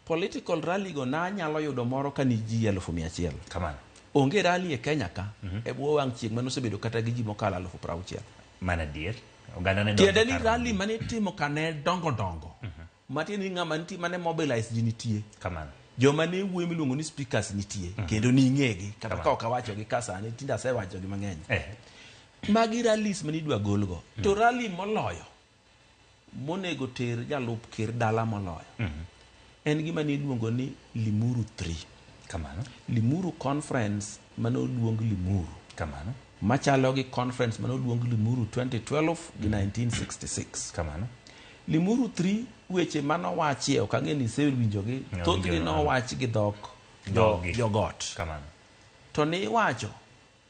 political rally go na nyalo yudo moro ka ni ji 100,000. Kamano. Onge rally e Kenya ka e bwo wang' chieng' mano osebedo kata gi ji mokalo 60,000. Mana dier. Oganda ne tiende ni rally mane timo kane dongo. Mati ni ng'ama nitie mane mobilize ji nitie. Kamano. Joma ne wuoyo miluongo ni speakers nitie kendo ni ng'egi kata ka ok awacho gi kasane tinda asewacho gi mang'eny. Magi rallies mani dwa golgo. To rally moloyo monego ter jalup ker dala moloyo en gima ni luongo ni Limuru 3. Kamano. Limuru conference manoluong Limuru. Kamano. Machalo gi conference manoluong Limuru 2012 gi 1966. Kamano. Limuru 3 weche manowachie ok ang'e ni sewinjogi thothgi nowach gi dhok jogot. Kamano. To ni iwacho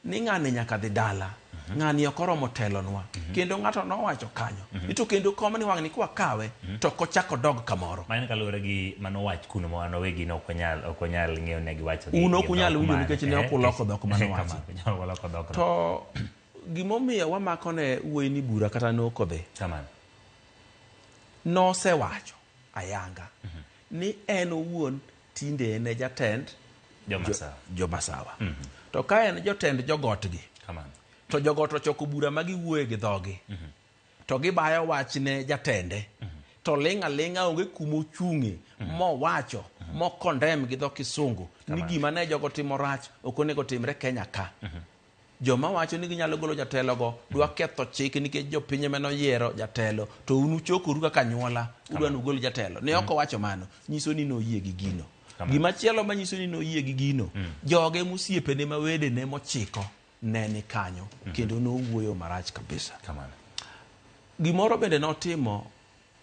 ni ng'ani nyaka dhi dala, ng'ani ok oromo telonwa, kendo ng'ato nowacho kanyo. Ito kendo kom ni wang' ni kwa kawe, to kochako dog kamoro. Mane kaluwore gi mano wach kuno mo ano wegi no okonyal ng'eyo ne giwacho. Uno kunyal winjo nikech ne okuloko dhok mano wacho. Oloko dhok. To gimomiyo wamako ne wuoyi ni bura kata nokodhi. Kamano. Nosewacho ayanga ni en owuon tinde ne jatend Jomasawa. To ka en jotend jogotgi, to jogot ochoko bura ma giwuoye gi dhogi, to gibayo wach ne jatende, to ling'a ling'a onge kuma ochung'e mowacho mokondem gi dho kisungu ni gima ne jogo timo rach ok onego timre Kenya ka. Joma wacho ni ginyalo golo jatelogo dwa ketho chik nikech jopiny ema noyiero jatelo, to unu chokoru kaka anyuola udwa ni ugol jatelo. Ne ok owacho mano, nyiso ni noyie gi gino. Gimachielo manyiso ni noyie gi gino, joge musiepene ma wedene mochiko ne ni kanyo, kendo nowuoyo marach kabisa. Gimoro bende notimo,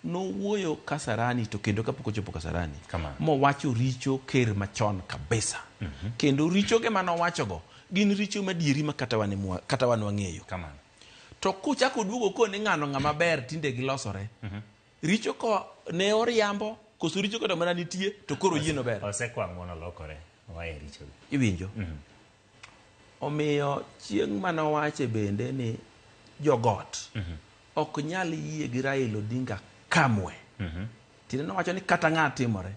nowuoyo Kasarani, to kendo kapok ochopo Kasarani, mowacho richo ker machon kabisa. Kendo richo ge manowachogo gin richo madieri ma kata wan wang'eyo. To kuchako duogo ko ni ng'ano ng'ama ber tinde gilosore. Richo ko ne oriambo, koso richo ko mana nitie to koro yieno ber. Osekwang' mono lokore. Wae richo. Iwinjo? Omiyo chieng' manowache bende ni jogot ok nyal yie gi Raila Odinga kamwe. Tinde nowacho ni kata ng'a timore.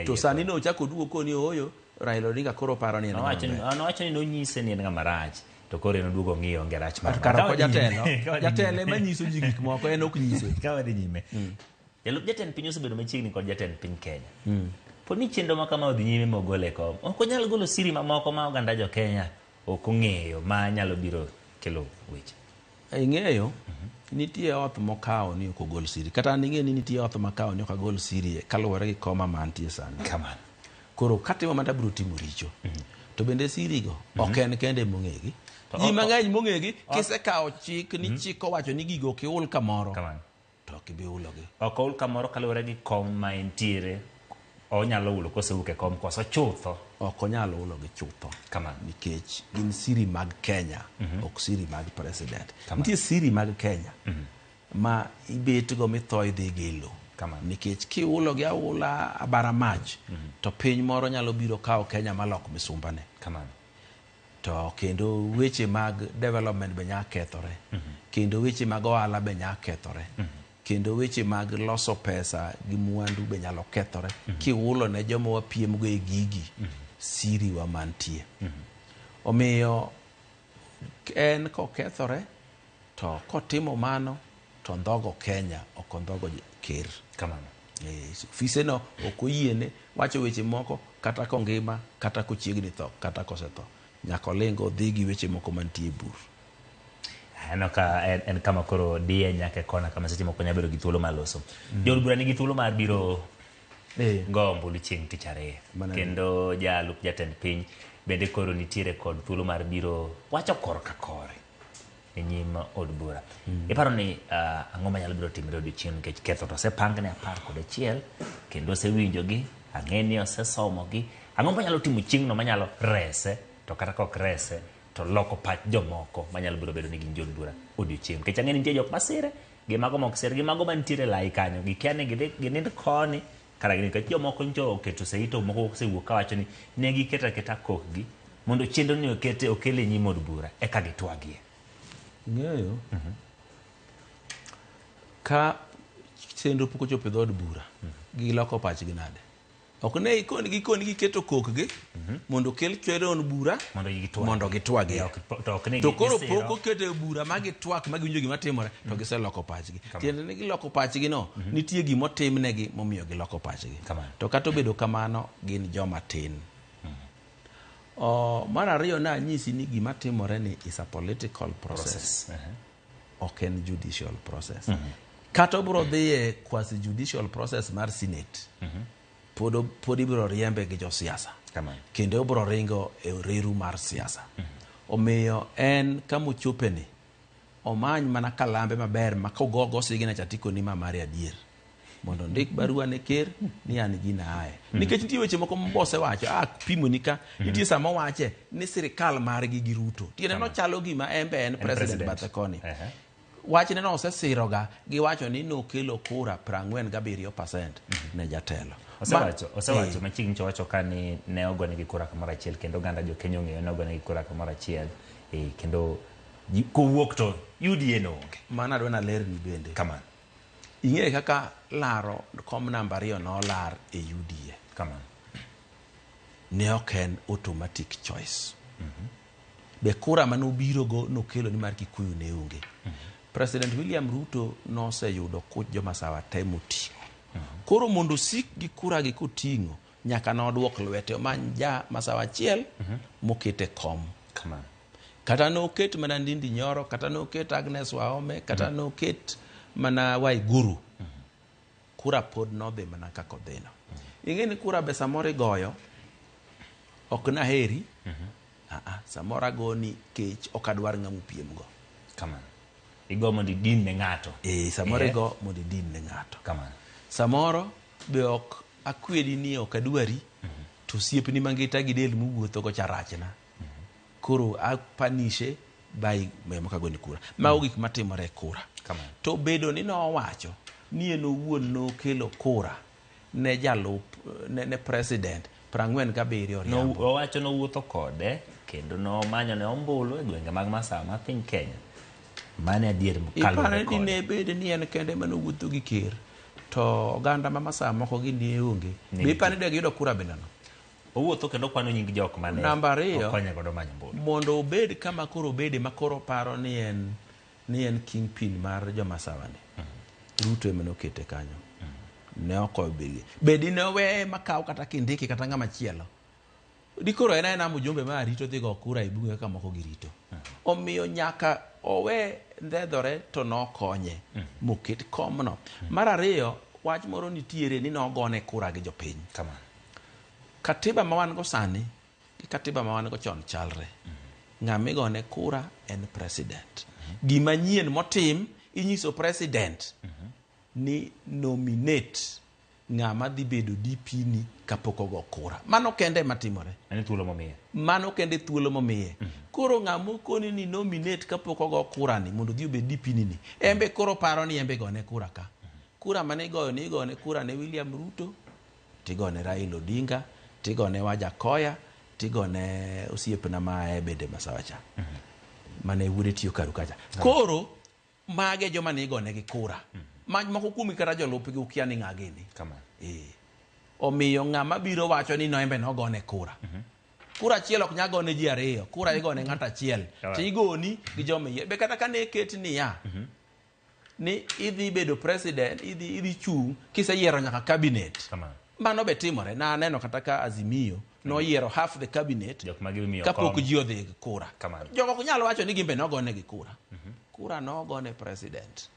To sani no chako duogo ko ni oyo Raila Odinga koro paro ni nowacho ni nonyise ni en ng'ama rach, to koro en oduogo ng'iyo onge rach mar karo jatelo ema nyiso ji gik moko, en ok nyise. Kawadhi nyime. Jalup jatend piny osebedo machiegni kod jatend piny Kenya. Pod ni chenro ma kama odhi nyime mogole kom, ok onyal golo siri mamoko ma oganda jo Kenya ok ong'eyo ma nyalo biro kelo weche. Ing'eyo nitie oth mokawo ni ok ogol siri, kata ning'e ni nitie oth mokawo ni ok ogol siri kaluwore gi koma mantie sani. Kamano. Koro katimo manda biro timo richo. To bende sirigo ok en kende mong'egi. Ji mang'eny mong'egi kisekawo chik ni chik owacho ni gigo kiul kamoro. To ok ibi ulogi. Ok oul kamoro kaluwore gi kom ma entiere. Onyalo ulo kosewuok e kom koso chutho. Ok onyalo ulogi chutho. Nikech gin siri mag Kenya, ok siri mag president. Nitie siri mag Kenya ma ibetgo mitho idhi gilo. Nikech kiulogi aula abara mach, to piny moro nyalo biro kawo Kenya malok misumbane. To kendo weche mag development be nya kethore. Kendo weche mag ohala be nya kethore. Kendo weche mag loso pesa gi mwandu be nyalo kethore. Kiulo ne joma wapiem go e gigi siri wa mantie. Omiyo en kokethore, to kotimo mano, to ndhogo Kenya ok ndhogo ker. Fise no ok oyiene wacho weche moko kata kongima, kata kochiegni tho, kata kosetho. Nyaka olingo dhi gi weche moko mantie bur. En kama koro diye nyaka kona kama seche moko nyabedo gi thuolo maloso. Jod bura nigi thuolo mar biro go ombulu chieng' tich ariyo. Kendo jalup jatend piny bende koro nitiere kod thuolo mar biro wacho kor ka kore e nyim od bura. Iparo ni ang'o manyalo biro timre odiochieng' nikech ketho to osepangne 11 kendo osewinjogi, ang'eni osesomogi. Ang'o manyalo timo chieng'no manyalo rese, to kata kok rese to loko pach jomoko manyalo biro bedo ni gin jod bura odiochieng'. Nikech ang'eni nitie jok masire, gi mago mok sir, gi mago mantiere lai kanyo, gikia ni ginind koni kara gini. Nikech jomoko ncho oketo seito moko osewuok kawacho ni ne giketa keta kokgi mondo chenro ni okele nyim od bura eka gitwagie. Ng'eyo ka chenro pok ochopo e dhod bura giloko pachgi nade. Ok ne gikoni giketo kokgi mondo kel chwere on bura mondo gitwagie. To koro pok oketo bura ma gitwak ma giwinjo gima timore, to giseloko pachgi. Tiende ni giloko pachgi no, nitie gima otimnegi momiyo giloko pachgi. To kata obedo kamano gin joma tin. Mar ariyo na nyisi ni gima timore ni is a political process. Ok en judicial process. Kata obro dhiye quasi judicial process mar Senate. Pod ibiro riembe gi jo siasa. Kendo obro ringo e reru mar siasa. Omiyo en kama ochopeni, omany mana kalambe maber ma kogogo sigina chatiko ni mamari adier. mondo ndik barua ne ker ni an gina aye nikech nitie weche moko mbose wacho pimo nika nitie sama wache ni sirikal margi gi Ruto tiene no chalo gima embe en president Bathekoni wachne no osesiroga gi wacho ni nokelo kura 47% ne jatelo osewacho machiegni chowacho ka ni ne ogone gi kura kamoro achiel kendo ganda jo Kenya ong'eyo ne ogone gi kura kamoro achiel kendo kowuok to UDA no onge mana dwana ler ni bende kamano ing'e kaka laro kom namba 2 no lar e UDA kamano ne ok en automatic choice be kura manobiro go nokelo ni mar Kikuyu ne onge President William Ruto no oseyudo kuch joma sawa temo ting'o koro mondo sik gi kura gi koting'o nyaka no duok lwete omany ja masawa achiel mokete kom kamano kata no ket mana Ndindi Nyoro kata no ket Agnes Waome kata no ket mana Waiguru kura pod no dhi mana kako dhino ing'e ni kura be samoro igoyo ok na heri samoro agoni kech ok adwar ng'amu piem go kamano igo mondo din ne ng'ato samoro igo mondo din ne ng'ato kamano samoro be ok akwedi ni ok adwari to siepni mangita gi del muwuotho go charachna koro apanishe bai memo kagoni kura mago gik matimore kura to bedo ni no wacho ni en owuon no kelo kura ne jalup ne president 47 no owacho no wuotho kode kendo no manyo ne ombulu e gwenge mag masawa ma piny Kenya mane adier mkalo ipare ni ne bede ni en kende mano wuotho gi ker to oganda ma masawa moko gi ni onge be ipane de yudo kura bende no owuotho kendo kwano nying jok mane namba 2 okonyo godo manyo mbulu mondo obed kama koro bede makoro paro ni en kingpin mar joma sawa ni Ruto emeno kete kanyo ne oko bedi ne we makaw kata kindiki kata ngama chielo dikoro ena mujumbe ma rito dhigo kura e bunge kama moko girito omiyo nyaka owe ndedhore to no konye moket komno mar 2 wach moro nitiere ni no gone kura gi jopiny kamano katiba ma wan go sani gi katiba ma wan go chon chalre ng'ama igone kura en president gima nyien motim inyiso president ni nominate ng'ama dhi bedo DP ni kapok ogo kura mano kende matimore mano kende thuolo momiye koro ng'ama koni ni nominate kapok ogo kura ni mondo dhi obed DP ni embe koro paro ni embe gone kura ka kura mane goyo ni igone kura ne William Ruto tigone Raila Odinga tigone Wajakoya tigone osiepna ma bende masawacha mane wuode tiyo karu kacha koro mage joma ne igone gi kura maj moko kuomi kata jolup gi ukia ni ng'agini omiyo ng'ama biro wacho ni no embe no gone kura kura achiel ok nya gone ji 2 kura igone ng'at achiel to igoni gi joma yie be kata kane ket ni ya ni idhi bedo president idhi chung kiseyiero nyaka cabinet mano be timore na aneno kata ka Azimio no yiero half the cabinet kapok ji odhi kura jogo ok nyalo wacho ni gimbe no gone gi kura kura no gone president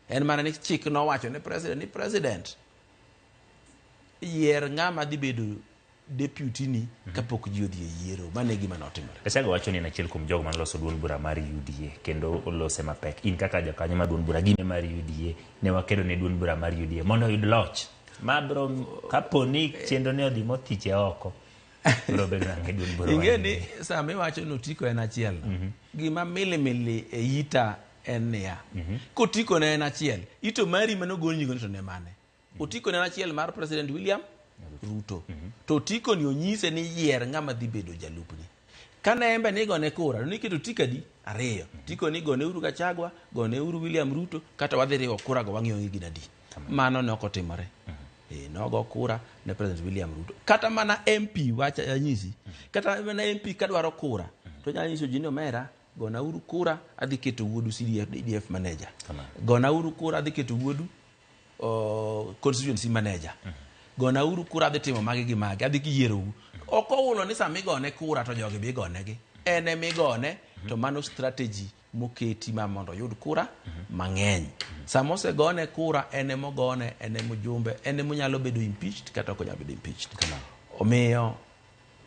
en mana ni chik no wacho ne president yier ng'ama dhi bedo deputy ni kapok ji odhi yiero mane gima notimore Esago wacho ni en achiel kuom jogo manoloso duond bura mar UDA kendo olose mapek in kaka jakanyo mar duond bura gine mar UDA ne wakedo ne duond bura mar UDA mondo oyud loch mabro kaponi chenro ne odhi mothiche oko bro bedo nang'e duond bura ingeni sama iwacho notiko en achiel gima milimili e ita en ya kotiko ne en achiel ito mari manogol nyigo to ne mane otiko ne en achiel mar president William Ruto to tiko ni onyise ni yier ng'ama dhi bedo jalupni kane embe ni gone kura ni keto tikadi 2 tiko ni gone uru Gachagua gone uru William Ruto kata wadhi riwo kura go wang'iyo gi dadi mano ne ok otimore nogo kura ne president William Ruto kata mana MP wacha anyisi kata mana MP kadwaro kura to nyanyiso jini omera gona uru kura adhi keto wuodu CDF manager gona uru kura adhi keto wuodu constituency manager gona uru kura adhi timo magi gi magi adhi kiyiero okoulo ni sami gone kura to jogi bi gone gi ene mi gone to mano strategy moketi ma mondo yud kura mang'eny samose gone kura ene mogone ene mujumbe ene munyalo bedo impeached kata ok nyalo bedo impeached omiyo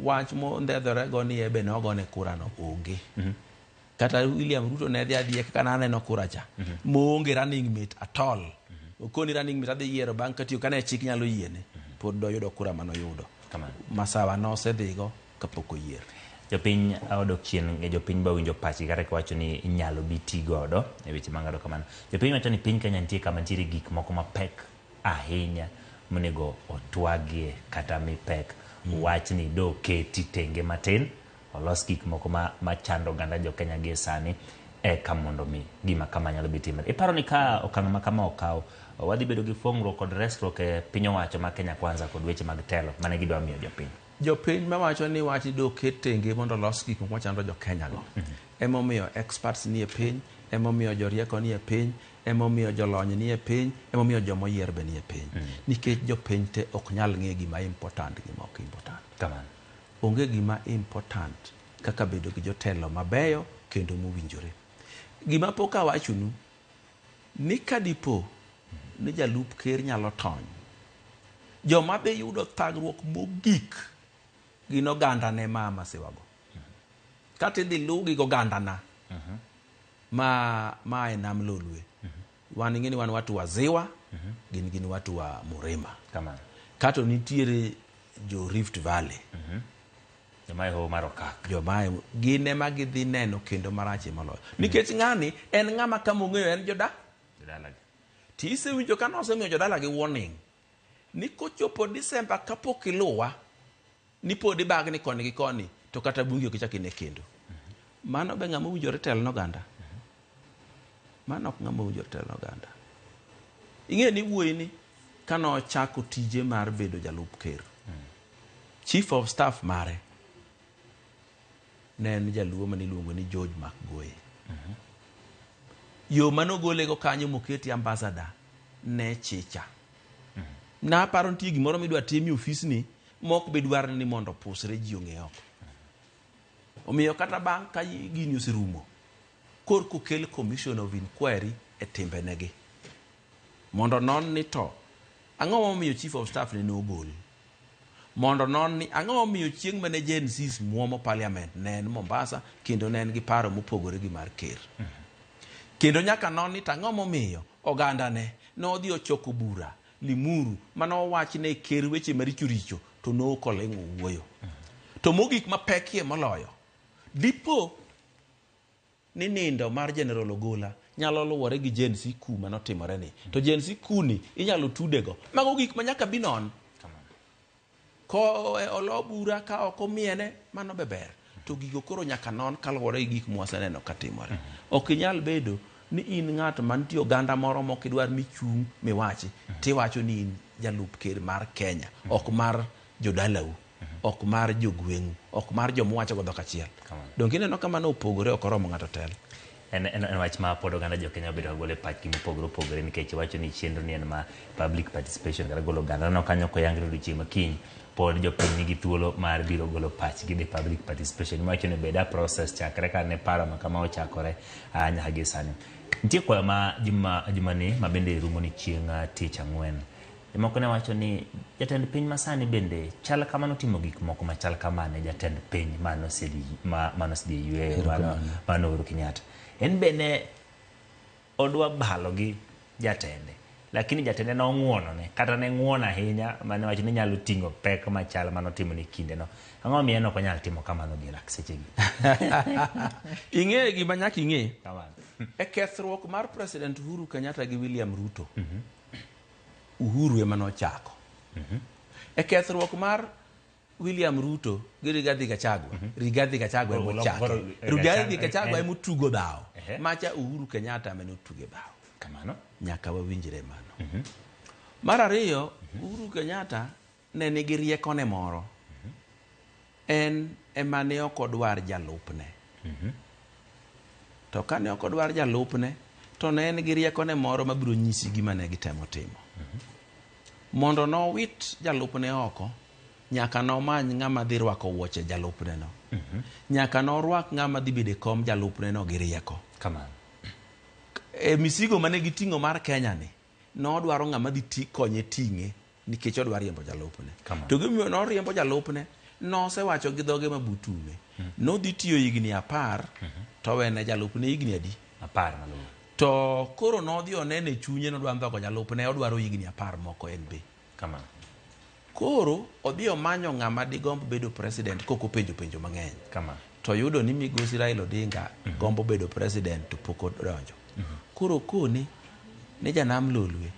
wach mo ndedhore goni ebe no gone kura no onge kata William Ruto ne dhi adhiye kaka naneno kura cha moonge running mate at all okoni running mate adhi yiero bang' katiyo kane chik nyalo yiene pod doyudo kura manoyudo masawa nosedhigo kapok oyier. Jopiny odok chien jopiny ba winjo pachi kata kiwacho ni inyalo bi ti godo e weche mang'ado kamano. Jopiny wacho ni piny Kenya nitie kama nitiere gik moko mapek ahinya monego otwagie kata mipek. Wach ni do keti tenge matin olos gik moko machando oganda jo Kenya gie sani eka mondo mi gima kama nyalo bi timore. Iparo ni ka okang' ma kama okaw wadhi bedo gi fuong'ruok kod resruok e piny owacho ma Kenya Kwanza kod weche mag telo mane gidwa miyo jopiny. Jopiny mawacho ni wach do ket tenge mondo los gik moko machando jo Kenya go. Emomiyo experts nie piny, emomiyo jorieko nie piny, emomiyo jolony nie piny, emomiyo jomoyier be nie piny. Nikech jopiny te ok nyal ng'e gima important gima ok important. Kamano. Onge gima important kaka bedo gi jotelo mabeyo kendo mowinjore. Gima pok awachonu ni kadipo ni jalup ker nyalo tony, joma be yudo thagruok mogik gin oganda ne mama siwago. Kata idhi lugi oganda na ma e nam lolwe. Wan ing'eni wan watu wa Ziwa, gin watu wa Murima. Kamano. Kato nitiere jo Rift Valley. Jomae ho marokak. Jomae gin ema gidhi neno kendo marache moloyo. Nikech ng'ani en ng'ama kama ong'eyo en jodala. Tise winjo ka nosemiyo jodala gi warning ni kochopo Disemba kapok iluwa ni pod ibagni koni gi koni to kata bungi ok ichak ine kendo. Mano be ng'ama winjore tel n'oganda. Mano ok ng'ama winjore tel n'oganda. Ing'e ni wuoyi ni kano chako tije mar bedo jalup ker. Chief of staff mare ne en jaluo maniluongo ni George McGoy. Yo manogolego kanyo moketi ambassador ne chicha. Na paro nitie gimoro midwa timi ofisni mok be dwar ni mondo pusre ji ong'e oko. Omiyo kata bang' ka gini oserumo korko kel commission of inquiry e timbenegi mondo non ni to ang'o momiyo chief of staff ne nogol, mondo non ni ang'o momiyo chieng' mane Gen Zs muomo parliament ne en Mombasa kendo ne en gi paro mopogore gi mar ker. Kendo nyaka non ni ang'o momiyo oganda ne nodhi ochoko bura Limuru mano wachne ker weche maricho richo to nokoleng'o wuoyo. To mogik mapekie moloyo dipo ni nindo mar General Ogola nyalo luwore gi Gen Z coup manotimore ni. To Gen Z coup ni inyalo tudego. Mago gik manyaka binon. Ko olo bura ka ok omiene mano beber. To gigo koro nyaka non kaluwore gi gik mwaseneno katimore. Ok inyal bedo ni in ng'at mantie oganda moro mok idwar michung' miwachi tiwacho ni in jalup ker mar Kenya, ok mar jodalau, ok mar jogweng'u, ok mar jomwacho godho kachiel. Donge ineno kamano opogore ok oromo ng'ato tel. En wach ma pod oganda jo Kenya obedo gole pachgi mopogore nikech wacho ni chenro ni en ma public participation kata golo oganda no kanyo ko yangre odiochieng' makiny pod jopiny nigi thuolo mar biro golo pachgi di public participation. Wacho ni beda process chakre ka ne paro ma kama ochakore nyaka gi sani. Nitie kwa ma jumani ma bende rumo ni chieng' tich ang'wen. Moko ne wacho ni jatend piny masani bende chal kamano timo gik moko machal kamane jatend piny manosedi ywe mano Uhuru Kenyatta. En bende odwa balo gi jatende, lakini jatende no ng'uonone kata ne ng'uono ahinya mane wacho ni nyalo ting'o pek machal manotimo ni kinde no. Ang'o miyo en ok onyal timo kamano gi lak sechegi. Ing'e gima nyaka ing'e e kethruok mar President Uhuru Kenyatta gi William Ruto. Uhuru ema nochako. E kethruok mar William Ruto gi Rigathi Gachagua, Rigathi Gachagua ema ochako. Rigathi Gachagua ema otugo bao. Macha Uhuru Kenyatta ema notugo bao. Kamano nyaka wawinjre mano. Mar ariyo, Uhuru Kenyatta ne nigi riekone moro. En ema ne ok odwar jalupne. To kane ok odwar jalupne, to ne en gi riekone moro mabiro nyisi gima ne gitemo timo. Mondo nowit jalupne oko, nyaka nomany ng'ama dhi rwako wuoche jalupne no. Nyaka norwak ng'ama dhi bede kom jalupne no gi rieko. Kamano. E misigo mane giting'o mar Kenya ni, nodwaro ng'ama dhi konye ting'e nikech odwaro riembo jalupne. To gimiyo noriembo jalupne, nosewacho gi dhoge mabutume. Nodhi tiyo higni 10, to wene jalupne higni adi? 10 malong'o. To koro nodhi onene chunye nodwa ndhogo jalup ne odwaro higni 10 moko en be. Kama. Koro odhi omanyo ng'ama digomb bedo president koko penjo mang'eny. Kama. To yudo ni migosi Raila Odinga gombo bedo president to pok odonjo. Koro kone ne Janam Lolwe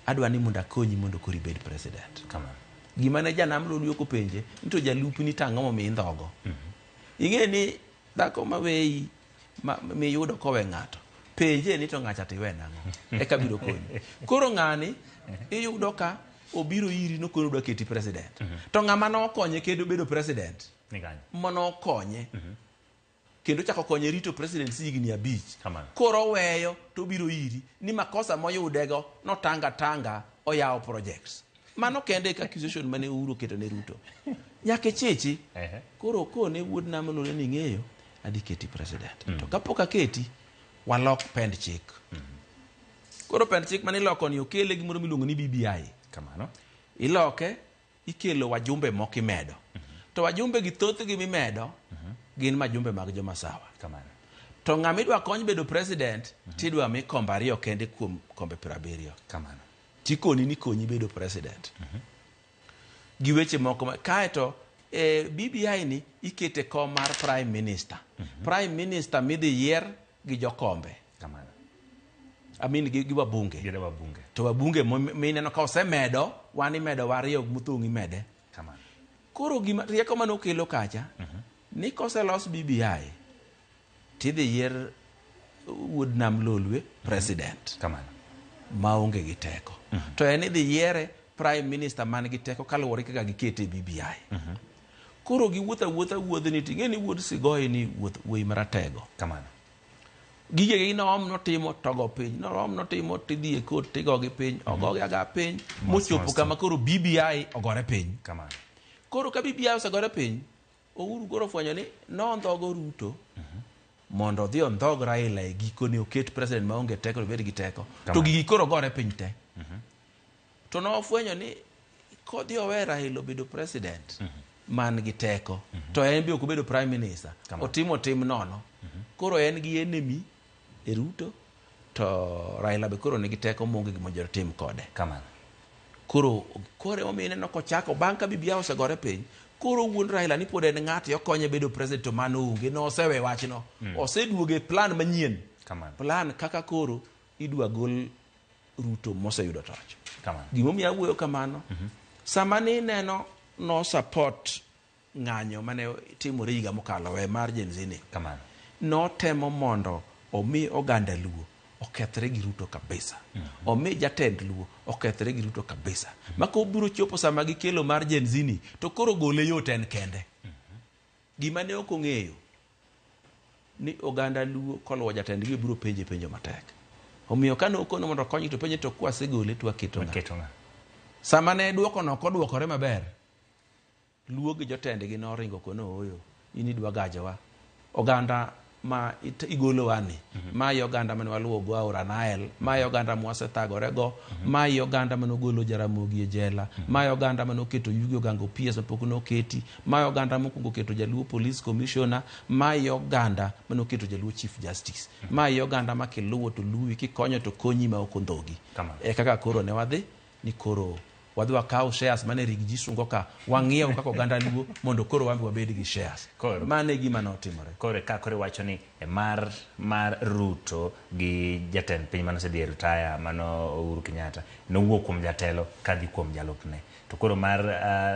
adwa ni mondo akonyi mondo kori bed president. Kama. Gima ne Janam Lolwe ko penje nito jalup ni tang'o mo mi ndhogo. Ing'e ni dhako maweyi mi yudo kowe ng'ato penje ni to ng'acha tiwe nang'o eka biro konyi. Koro ng'ani iyudo ka obiro iri nokono dwa keti president. To ng'ama nokonye kendo bedo president mano konye kendo chako konye rito president higni 5. Koro weyo to biro iri ni makosa moyudego notanga oyawo projects. Mano kende ka accusation mane Uhuru keto ne Ruto. Nyake chechi koro kone wuod Nam Lolwe ni ng'eyo adi keti president. To kapok aketi walok pend chik. Koro pend chik mane iloko ni okele gimoro miluongo ni BBI. Kamano. Iloke ikelo wajumbe moko imedo. To wajumbe gi thoth gi mimedo gin majumbe mag joma sawa. Kamano. To ng'ama idwa kony bedo president tidwa mi kombe 2 kende kuom kombe 70. Kamano. Tikoni ni konyi bedo president. Gi weche moko kaeto BBI ni ikete kom mar prime minister. Prime minister midhi yier gi jokombe. Kamano. Amin gi wabunge. To wabunge mineno ka osemedo wan imedo wariyo muthung' imede. Kamano. Koro gima rieko mano kelo kacha ni koselos BBI tidhi yier wuod Nam Lolwe president. Kamano. Maonge gi teko. To en idhi yiere prime minister man gi teko kaluwore kaka gikete BBI. Koro gi wuodhni ting'e ni wuod Sigoi ni wuoyi maratego. Kamano. Gige gi noom notimo togo piny, noom notimo tidhi e kot tigo gi piny, ogogi aga piny, mochopo kama koro BBI ogore piny. Kamano. Koro ka BBI osegore piny, Uhuru koro fwenyo ni nondhogo Ruto mondo odhi ondhog Raila e giko ni oket president maonge teko bed gi teko. To gigi koro gore piny te. To nofwenyo ni kodhi owe Raila obedo president man gi teko, to en bi ok obedo prime minister, otimo tim nono. Koro en gi enemy e Ruto, to Raila be koro nigi teko monge gima joro tim kode. Kamano. Koro omine no kochako bang' ka BBI osegore piny, koro wuon Raila ni pod en ng'ato okonye bedo president to mano onge, no osewe wachno. Oseduoge plan manyien. Kamano. Plan kaka koro idwa gol Ruto moseyudo toch. Kamano. Gimomiyo awuoyo kamano, sama ni neno no support ng'anyo mane timore higa mokalo we mar Gen Z ni. Kamano. Notemo mondo omi oganda Luo okethre gi Ruto kabisa. Omi jatend Luo okethre gi Ruto kabisa. Maka obiro chopo sama gikelo mar Gen Z ni to koro gole yot en kende. Gima ne ok ong'eyo ni oganda Luo koluwo jatend gi biro penjo matek. Omiyo kane okono mondo kony to penjo to kwase gole to aketo ng'a. Sama ne duoko no kodwokore maber, Luo gi jotend gi noringo kono oyo ini dwa gajowa. Oganda ma igolo wani, ma oganda mane waluwo go aora Nile, ma oganda mwasethagore go, ma oganda mane ogolo Jaramogi e jela, ma oganda mane oketo Yugi Ogango PS mapok noketi, ma oganda mokwongo keto Jaluo Police Commissioner, ma oganda mane oketo Jaluo Chief Justice, ma oganda ma kiluwo to luwi, kikonyo to konyi ma ok ondhogi. Kaka koro ne wadhi ni koro wadhi wakaw shares mane Rigiji sungo ka wang'iew kaka oganda Luo mondo koro wambi wabed gi shares. Mane gima notimore. Koro ka koro wacho ni mar Ruto gi jatend piny mano sedhi retire mano Uhuru Kenyatta nowuok kuom jatelo kadhi kuom jalupne. To koro mar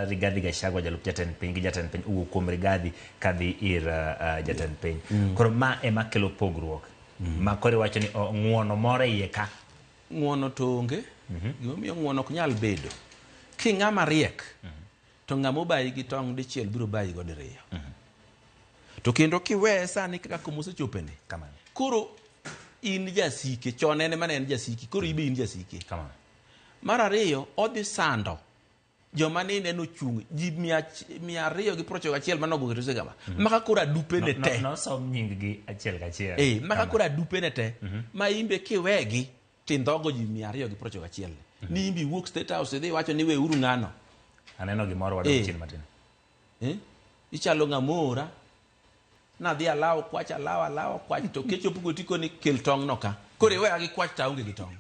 Rigathi Gachagua jalup jatend piny gi jatend piny owuok kuom Rigathi kadhi ir jatend piny. Koro ma ema kelo pogruok. Ma koro wacho ni ng'uono moro iye ka. Ng'uono to onge. Gimomiyo ng'uono ok nyal bedo. Ki ng'ama riek to ng'ama obayi gi tong' dichiel biro bayi go diriyo. To kendo kiweye sani kaka komosechopeni. Koro in jasike, chon en mane en jasiki, koro ibe in jasike. Mar ariyo, odhi sando joma ni neno chung ji 291 manogo keto segama. Maka koro adupe ne te. Nosom nying gi achiel kachiel. Maka koro adupe ne te. Ma imbe kiwegi tindhogo ji 291. Ni imbi wuok State House idhi wacho ni we uru ng'ano. Aneno gimoro wadok chien matin. Ichalo ng'amora nadhi alawo kwach to kechopo gotiko ni kel tong' no ka koro iweya gi kwach taonge gi tong'.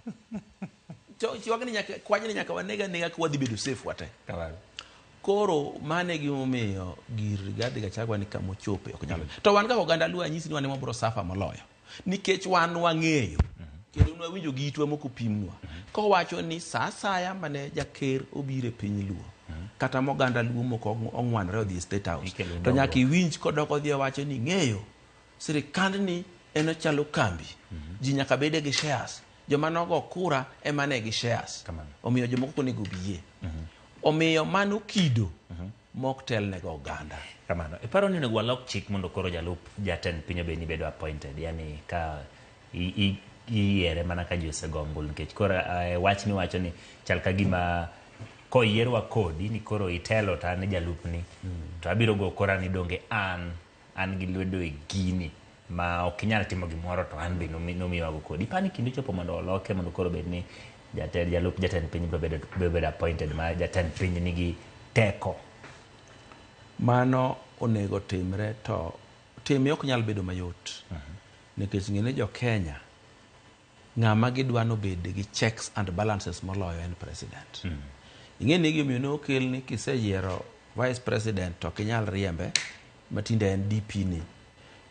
Chiwagni nyaka kwajni nyaka wanega ka wadhi bedo safe wate. Koro mane gimomiyo gir Rigathi Gachagua ni kama ochope ok nyalo. To wan ka oganda Luo anyisi ni wan ema biro safa moloyo. Nikech wan wang'eyo kendo nwawinjo gi itwa moko pimnwa. Kowacho ni sa asaya mane jaker obire piny Luo kata moganda Luo moko ong'wanre odhi State House to nyaka iwinj kodoko dhi wacho ni ng'eyo sirikand ni en chalo kambi. Ji nyaka bede gi shares. Joma nogo kura ema ne gi shares. Omiyo jomoko konego biye. Omiyo mano kido mok tel nego oganda. Kamano. Iparo ni nego walok chik mondo koro jalup jatend piny obed bedo appointed. Yani ka iyiere mana ka ji osegombul nikech koro wach miwacho ni chal ka gima koyierwa kodi ni koro itelo to an jalupni to abiro go kora ni donge an gi lwedo e gini ma ok inyal timo gimoro to an be nomiwago kodi. Ipani kinde chopo mondo oloke mondo koro bed ni jalup jatend piny biro bedo appointed ma jatend piny nigi teko. Mano onego timre to time ok nyal bedo mayot. Nikech ng'ene jo Kenya ng'ama gidwano bed gi checks and balances moloyo en president. Ing'eni gimiyo no kel ni kiseyiero vice president to kinyal riembe matinde en DP ni.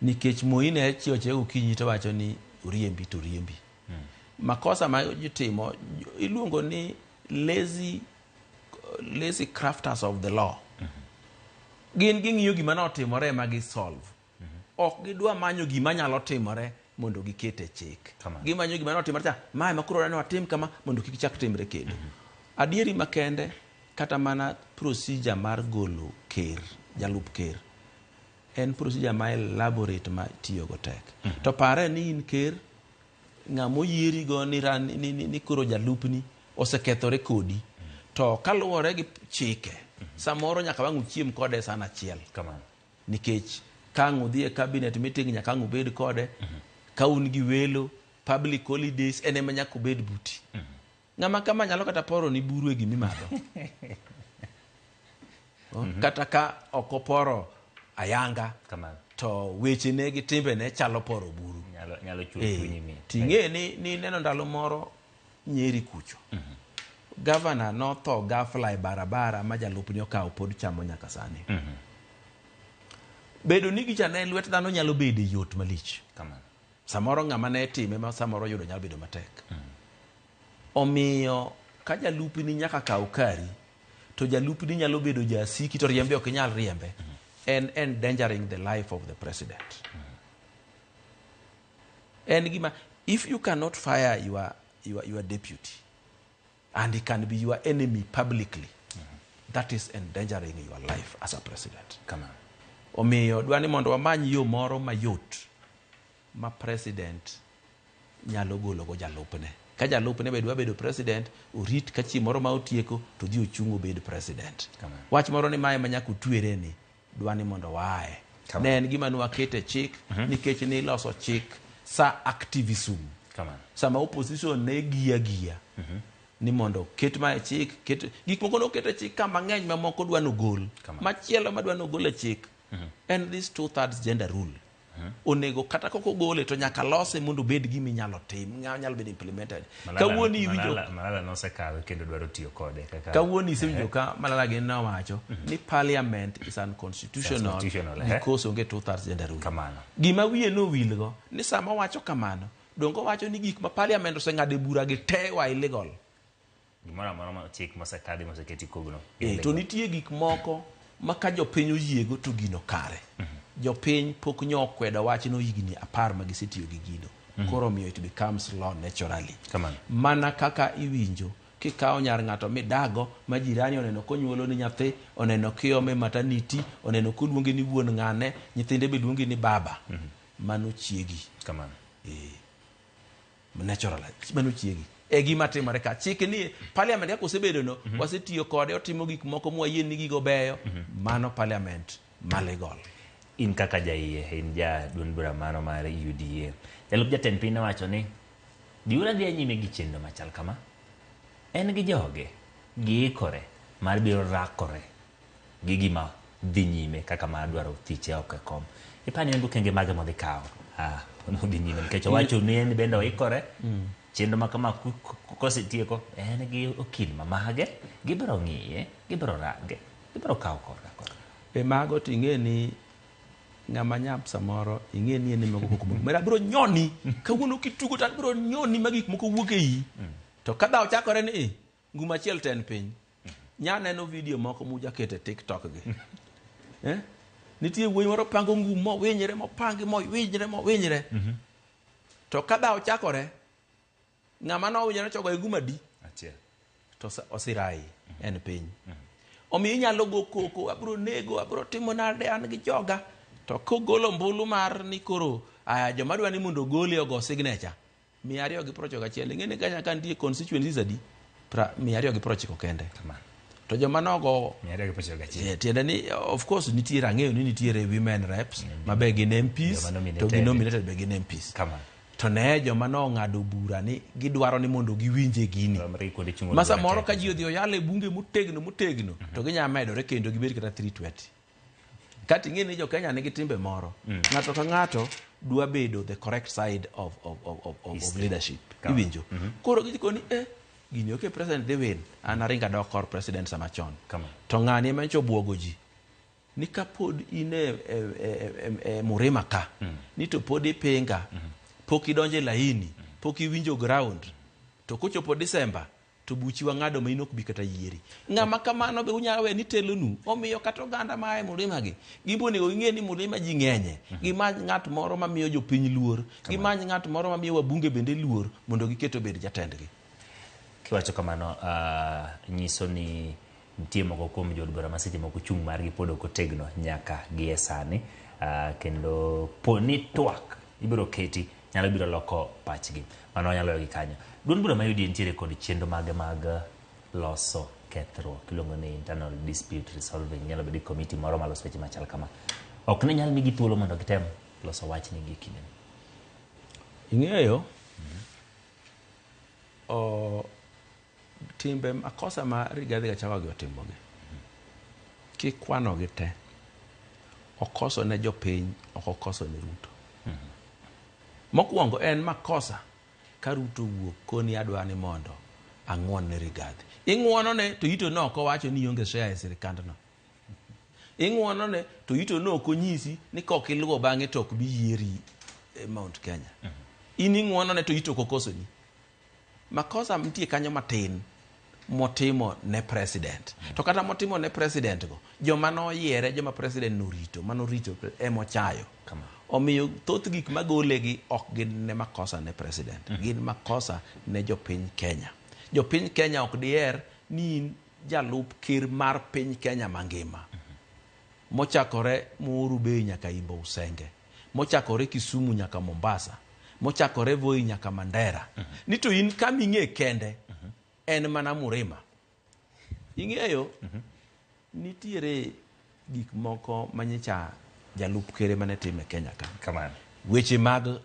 Nikech moine chioche ukinyi to wacho ni uriembi to riembi. Makosa ma jitimo iluongo ni lazy crafters of the law. Gin ging'iyo gima notimore ma gi solve. Ok gidwa manyo gima nyalo timore mondo gikete chik. Gimanyo gima notimore cha mae makuro ne watim kama mondo kik chak timre kendo. Adieri makende kata mana procedure mar golo ker, jalup ker. En procedure ma elaborate ma tiyo go tek. To pare ni in ker ng'amo yieri go ni koro jalupni osekethore kodi. To kaluwore gi chike samoro nyaka wang' uchiem kode sana achiel. Nikech kang' udhi e cabinet meeting nyaka ang' ubed kode. Ka un gi welo public holidays ene ma nyaka ubed buti. Ng'ama kama nyalo kata poro ni buru e gimimadho. Kata ka okoporo ayanga to weche ne gi timbe ne chalo poro buru. Nyalo chuny mi. Ting'e ni neno ndalo moro Nyeri kucho. Governor no tho ghafla e barabara ma jalupni okawo pod chamo nyaka sani. Bedo ni gicha ne lwet dhano nyalo bedo yot malich. Samoro ng'ama ne time ma samoro yudo nyalo bedo matek. Omiyo ka jalupni nyaka kaw kari to jalupni nyalo bedo jasiki to riembe ok nyal riembe. And endangering the life of the president. And gima, if you cannot fire your deputy and he can be your enemy publicly, that is endangering your life as a president. Omiyo dwani mondo wamany yo moro mayot ma president nyalo golo go jalupne. Ka jalupne bedwa bedo president, orit ka chi moro ma otieko to dhi ochungo bedo president. Wach moro ni mae manyaka utwere ni dwani mondo wae. Ne en gima nwakete chik nikech ni loso chik sa activism. Sama opposition ne gia ni mondo ket ma chik ket gik moko no ket chik kama ng'eny ma moko dwano gol. Machielo ma dwano gol chik. And this 2/3 gender rule. Onego kata koko gole to nyaka lose mondo bed gimi nyalo tim, nyalo bed implemented. Kawuoni iwinjo Malala no se kawe kendo dwaro tiyo kode kaka. Kawuoni isewinjo ka Malala gin na wacho ni parliament is unconstitutional because onge 2/3 gender rule. Gima wiye no wilgo ni sama wacho kamano, dongo wacho ni gik ma parliament oseng'ade bura gi te wa illegal. Gimara ma chik mosekadhi moseketi kogno. To nitie gik moko ma ka jopiny oyiego to gino kare. Jopiny pok nyokwedo wach no higni 10 ma gisetiyo gi gino. Koro miyo it becomes law naturally. Mana kaka iwinjo kikawo nyar ng'ato midago ma jirani oneno konyuolo ni nyathi, oneno kiome maternity, oneno koluonge ni wuon ng'ane, nyithinde be luonge ni baba. Mano chiegi. Naturally. Mano chiegi. E gima timore ka chik ni parliament ka osebedo no wasetiyo kode otimo gik moko mwayien ni gigo beyo. Mano parliament malegal. In kaka jaiye in ja duond bura mano mar UDA. Jalup jatend piny wacho ni diura dhi nyime gi chenro machal kama. En gi joge giikore mar biro rakore gi gima dhi nyime kaka mar dwaro thiche ok kom. ipani en okenge mage modhi kawo modhi nyime nikech owacho ni en bende oikore chenro ma kama kosetieko en gi okil mamage gibiro ng'iye gibiro range gibiro kawo korka mago to ing'e ni ng'ama nyap samoro ing'e ni en moko koko mera biro nyoni kawuono kitugo to biro nyoni ma gik moko wuok e yi to ka dawo chakore ni nguma achiel ten piny nya neno video moko muja kete TikTok gi nitie wuoyi moro pango ngum mowinyre mopangi mowinyre to ka dawo chakore ng'ama nowinyre chogo e nguma di to osirai en piny omiyo inyalo go koko abiro nego abiro timo nade an gi joga to kogolo mbulu mar ni koro joma dwa ni mondo gole ogo signature 291 ing'eni Kenya ka nitie constituencies adi 290 kende to joma nogo 291 tiende ni of course nitiere ang'eyo ni nitiere women reps mabe gin MPs to gi nominated be gin MPs to ne joma nong'ado bura ni gidwaro ni mondo giwinje gini masa moro ka ji odhi oyale bunge motegno to ginya medore kendo gibed kata 320 kati ing'e ni jo Kenya nigi timbe moro ng'ato ka ng'ato dwa bedo the correct side of leadership iwinjo koro gikoni gini oke president dhi win an aringa dok kor president sama chon to ng'ani ema ncho buogo ji ni kapod in Murima ka ni to pod ipinga pok idonje laini pok iwinjo ground to kochopo December to buchi wang'ado ma inok bi kata yieri ng'ama kamano be unyawe ni telonu omiyo kata oganda ma Murima gi gibone ing'e ni Murima ji ng'enye gimany ng'at moro mamiyo jopiny luor gimany ng'at moro mamiyo wabunge bende luor mondo giketo bed jatendgi kiwacho kamano nyiso ni nitie moko kuom jood bura maseche moko chung' margi pod ok otegno nyaka gie sani kendo poni twak ibiro keti nyalo biro loko pachgi mano nyalo yogi kanyo duond bura mayudi nitiere kod chenro mage mag loso kethruok iluongo ni internal dispute resolving nyalo bedo committee moro maloso weche machal kama ok ne nyal migi thuolo mondo gitem loso wachni gi kinde ing'eyo timbe makosa ma Rigathi Gachagua gi otimogi kikwano gi te okoso ne jopiny ok okoso ne Ruto mokwongo en makosa ka Ruto wuok koni adwa ni mondo ang'won ne Rigathi ing'wono ne to ito no ko wacho ni onge share e sirikandno ing'wono ne to ito no ko nyisi ni kok iluwo bang'e to ok bi yieri Mount Kenya in ing'wono ne to ito kokoso ni makosa mtie kanyo matin motimo ne president to kata motimo ne president go joma noyiere joma president norito manorito emochayo omiyo thoth gik magole gi ok gin ne makosa ne president gin makosa ne jopiny Kenya jopiny Kenya ok diher ni jalup ker mar piny Kenya mangima mochakore Muuru Bei nyaka Imbo Usenge mochakore Kisumu nyaka Mombasa mochakore Voi nyaka Mandera ni to in kama ing'e kende en mana Murima ing'eyo nitiere gik moko manyicha jalup kere mane time Kenya ka weche mag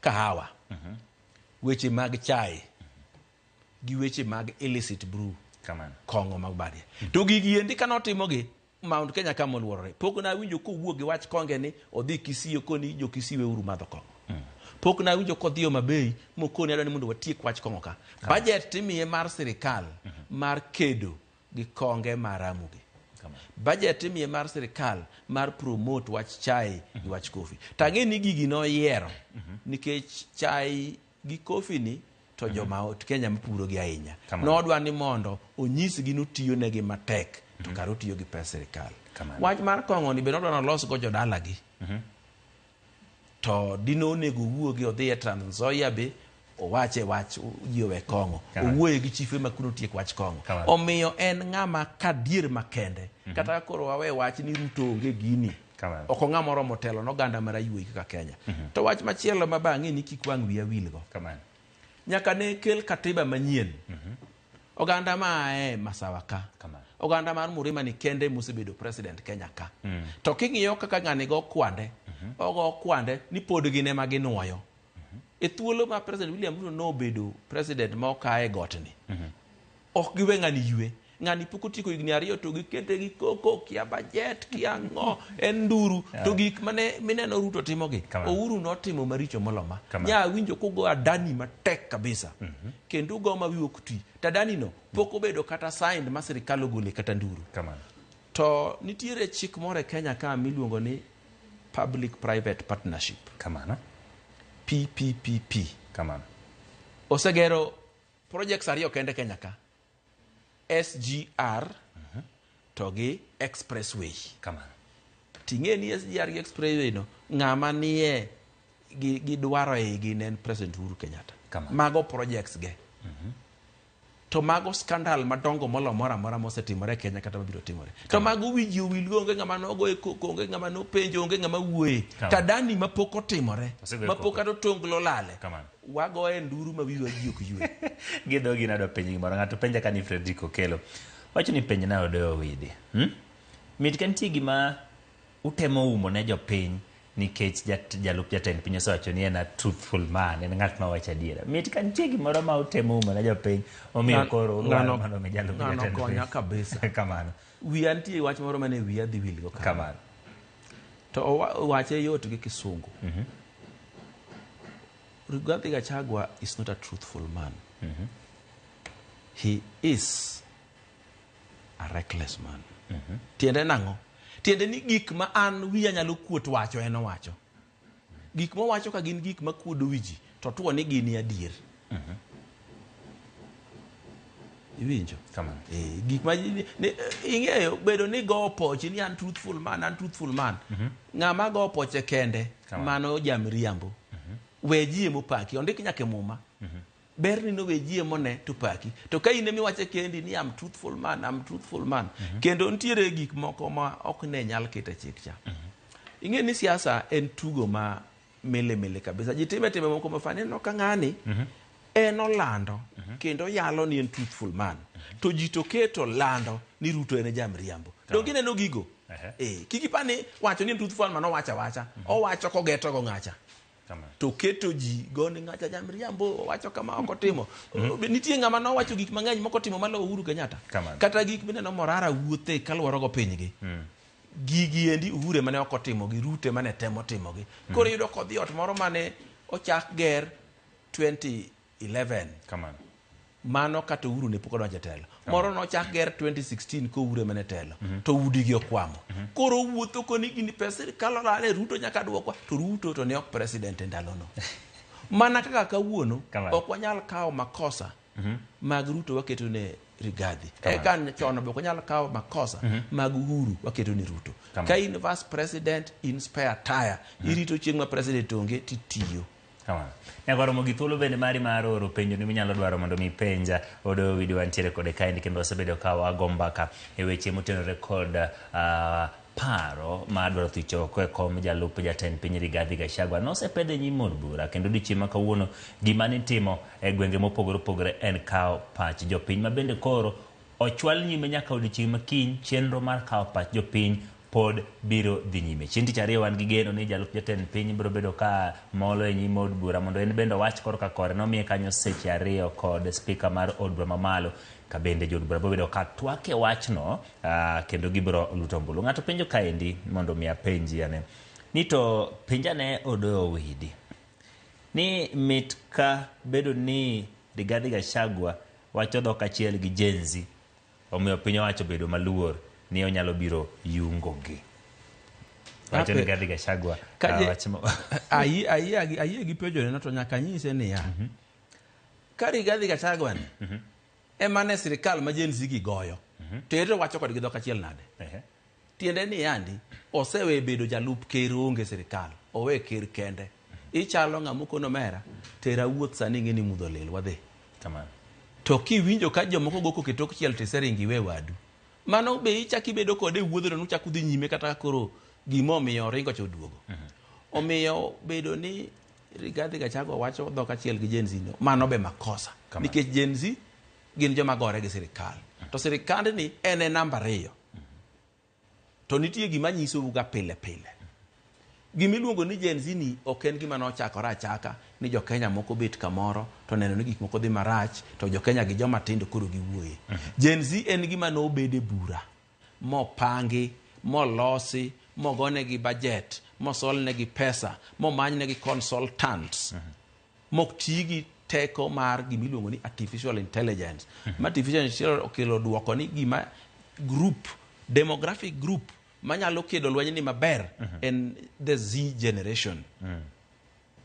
kahawa weche mag chai gi weche mag illicit brew kong'o mag badia to gigi endi kanotimogi Mount Kenya kama oluorore pok na winjo kowuok gi wach konge ni odhi Kisii koni jo Kisii weuru madho kong'o pok na winjo kodhi Homa Bay mokoni adwa ni mondo watiek wach kong'o ka budget timiye mar sirikal mar kedo gi konge maramugi budget timiye mar sirikal mar promote wach chai gi wach kofi tang'e ni gigi noyiero nikech chai gi kofi ni to joma Kenya mapuro gi ahinya nodwa ni mondo onyisgi notiyo negi matek to karo tiyo gi pesa sirikal wach mar kong'o ni be nodwa nolos go jodalagi to dino nego wuogi odhi e Trans Nzoia be owache wach jiwe kong'o owuoye gi chife makuno tiek wach kong'o omiyo en ng'ama kadier makende kata koro wawe wach ni Ruto onge gini ok ng'ama oromo telo noganda mar ayuoyi kaka Kenya to wach machielo ma bang'e ni kik wang' wiya wilgo nyaka ne kel katiba manyien oganda ma Masawa ka oganda mar Murima ni kende mosebedo president Kenya ka to king'iyo kaka ng'ani go kwande ogo kwande ni pod gine ma ginuoyo e thuolo ma president William Ruto nobedo president ma okae gotni ok giwe ng'ani yue ng'ani pok otieko higni 2 to gikete gi koko kia bajet kia ng'o en nduru to gik mane mineno Ruto timogi Ouru notimo maricho moloma nya winjo kogo Adani matek kabisa kendo go ma wiwok twi Tadani no pok obedo kata signed ma sirikal ogole kata nduru to nitiere chik moro e Kenya ka miluongo ni Public Private Partnership PPPP osegero projects 2 kende Kenya ka SGR to gi Expressway ting'e ni SGR gi Expressway no ng'ama nie gi dwaro gi nen President Uhuru Kenyatta mago projects ge to mago skandal madongo mora mosetimore Kenya kata mabiro timore to mago wiji owil onge ng'ama nogo e onge ng'ama nopenjo onge ng'ama wuoye Tadani mapok otimore mapok ato tonglo lale wago e nduru ma wiwa ji ok ywe gidhogi nado penj gimoro ng'ato penja ka ni Fredrick Okelo wacho ni penj na Odoyo Widi mit kan ti gima utemo umo ne jopiny nikech jalup jatend piny osewacho ni en a truthful man en ng'at ma wacho adiera mit kan ti gimoro ma utemo umo ne jopiny omiyo koro ng'ano me jalup jatend piny konya kabisa kamano wiya nitie wach moro mane wiya dhi wilgo kamano to wache yot gi Kisungu Rigathi Gachagua is not a truthful man. He is a reckless man. Tiende nango? Tiende ni gik ma an wiya nyalo kuot wacho en owacho. Gik ma wacho ka gin gik ma kuodo wiji to tuo ni gin adier. Iwinjo? Gik ma ing'eyo bedo ni go pochi ni untruthful man. Ng'ama go poche kende mano jamriambo. Wejie mopaki ondik nyake muma ber ni no wejie mone to paki to ka ine mi wache kendi ni am truthful man kendo ntiere gik moko ma ok ne nyal kete chikcha ing'e ni siasa en tugo ma mele kabisa jitime moko mafani no ka ng'ani en olando kendo yalo ni en truthful man to jito keto lando ni Ruto en jamriambo dongine no gigo kikipani wacho ni en truthful man owacho kogeto go ng'acha to keto ji goni ng'acha jamriambo wacho kama ok otimo nitie ng'ama no wacho gik mang'eny moko timo malo Uhuru Kenyatta kata gik mineno Morara wuothe kaluworo go pinygi gigi endi Uhuru mane ok otimo gi Ruto mane temo timo gi koro yudo kodhi ot moro mane ochak ger 2011 mano kata Uhuru ne pok odonjo telo moro no chak ger 2016 ko Uhuru mane telo to udi gi okwamo koro wuotho koni gini pesa kalo lale Ruto nyaka duokwa to Ruto to ne ok president ndalo no mana kaka kawuono ok wanyal kawo makosa mag Ruto waketo ne Rigathi kan chono be ok wanyal kawo makosa mag Uhuru waketo ne Ruto ka in vice president in spare tire irito chieng' ma president onge titiyo Nyagoro mogi thuolo bende mari mar oro penjo ni minyalo dwaro mondo mi penja Odoyo Widi wantiere kode kaendi kendo osebedo ka wago mbaka e weche motenore kod paro ma dwaro thicho oko e kom jalup jatend piny Rigathi Gachagua nosepedhe nyim od bura kendo odiochieng' ma kawuono gima nitimo e gwenge mopogore opogore en kawo pach jopiny ma bende koro ochwal nyime nyaka odiochieng' ma kiny chenro mar kawo pach jopiny pod biro dhi nyime. Chieng' tich ariyo wan gi geno ni jalup jatend piny biro bedo ka molo e nyim od bura mondo en bende wach koro ka kore nomiye kanyo seche 2 kod spika mar od bura mamalo ka bende jo od bura biro bedo ka twake wachno kendo gibiro luto ombulu. Ng'ato penjo kaendi mondo mi apenji ane ni to penjane Odoyo Widi ni mit ka bedo ni Rigathi Gachagua wacho dhok achiel gi Gen Z omiyo piny owacho bedo maluor ni onyalo biro yungo gi wacho ni Rigathi Gachagua ayie gi penjo no to nyaka nyise ni ya ka Rigathi Gachagua ni emane sirikal ma Gen Z gi goyo to ere wacho kod gi dhok achiel nade tiende ni yandi osewe bedo jalup ker onge sirikal owe ker kende ichalo ng'amuko mera tera wuoth sani ng'eni mudho lel wadhi tamam to kiwinjo ka jomoko goko ketok chiel tiseringi we wadu mano be ichaki bedo kode wuodhro no chak udhi nyime kata koro gimo miyo ringo choduogo omiyo bedo ni Rigathi Gachagua wacho dhok achiel gi Gen Z no mano be makosa nikech Gen Z gin joma gore gi sirikal to sirikand ni en namba 2 to nitie gima nyiso uga pile Gimiluongo ni Gen Z ni ok en gima nochakore achaka ni jo Kenya moko bet kamoro to neno ni gik moko dhi marach to jo Kenya gi joma tindo koro giwuoye. Gen Z en gima nobede bura mopangi, molosi, mogonegi budget, mosolnegi pesa, momanynegi consultants, mok tigi teko mar gimiluongo ni artificial intelligence. Artificial intelligence okelo duoko ni gima group, demographic group manyalo kedo lweny ni maber en the Z generation.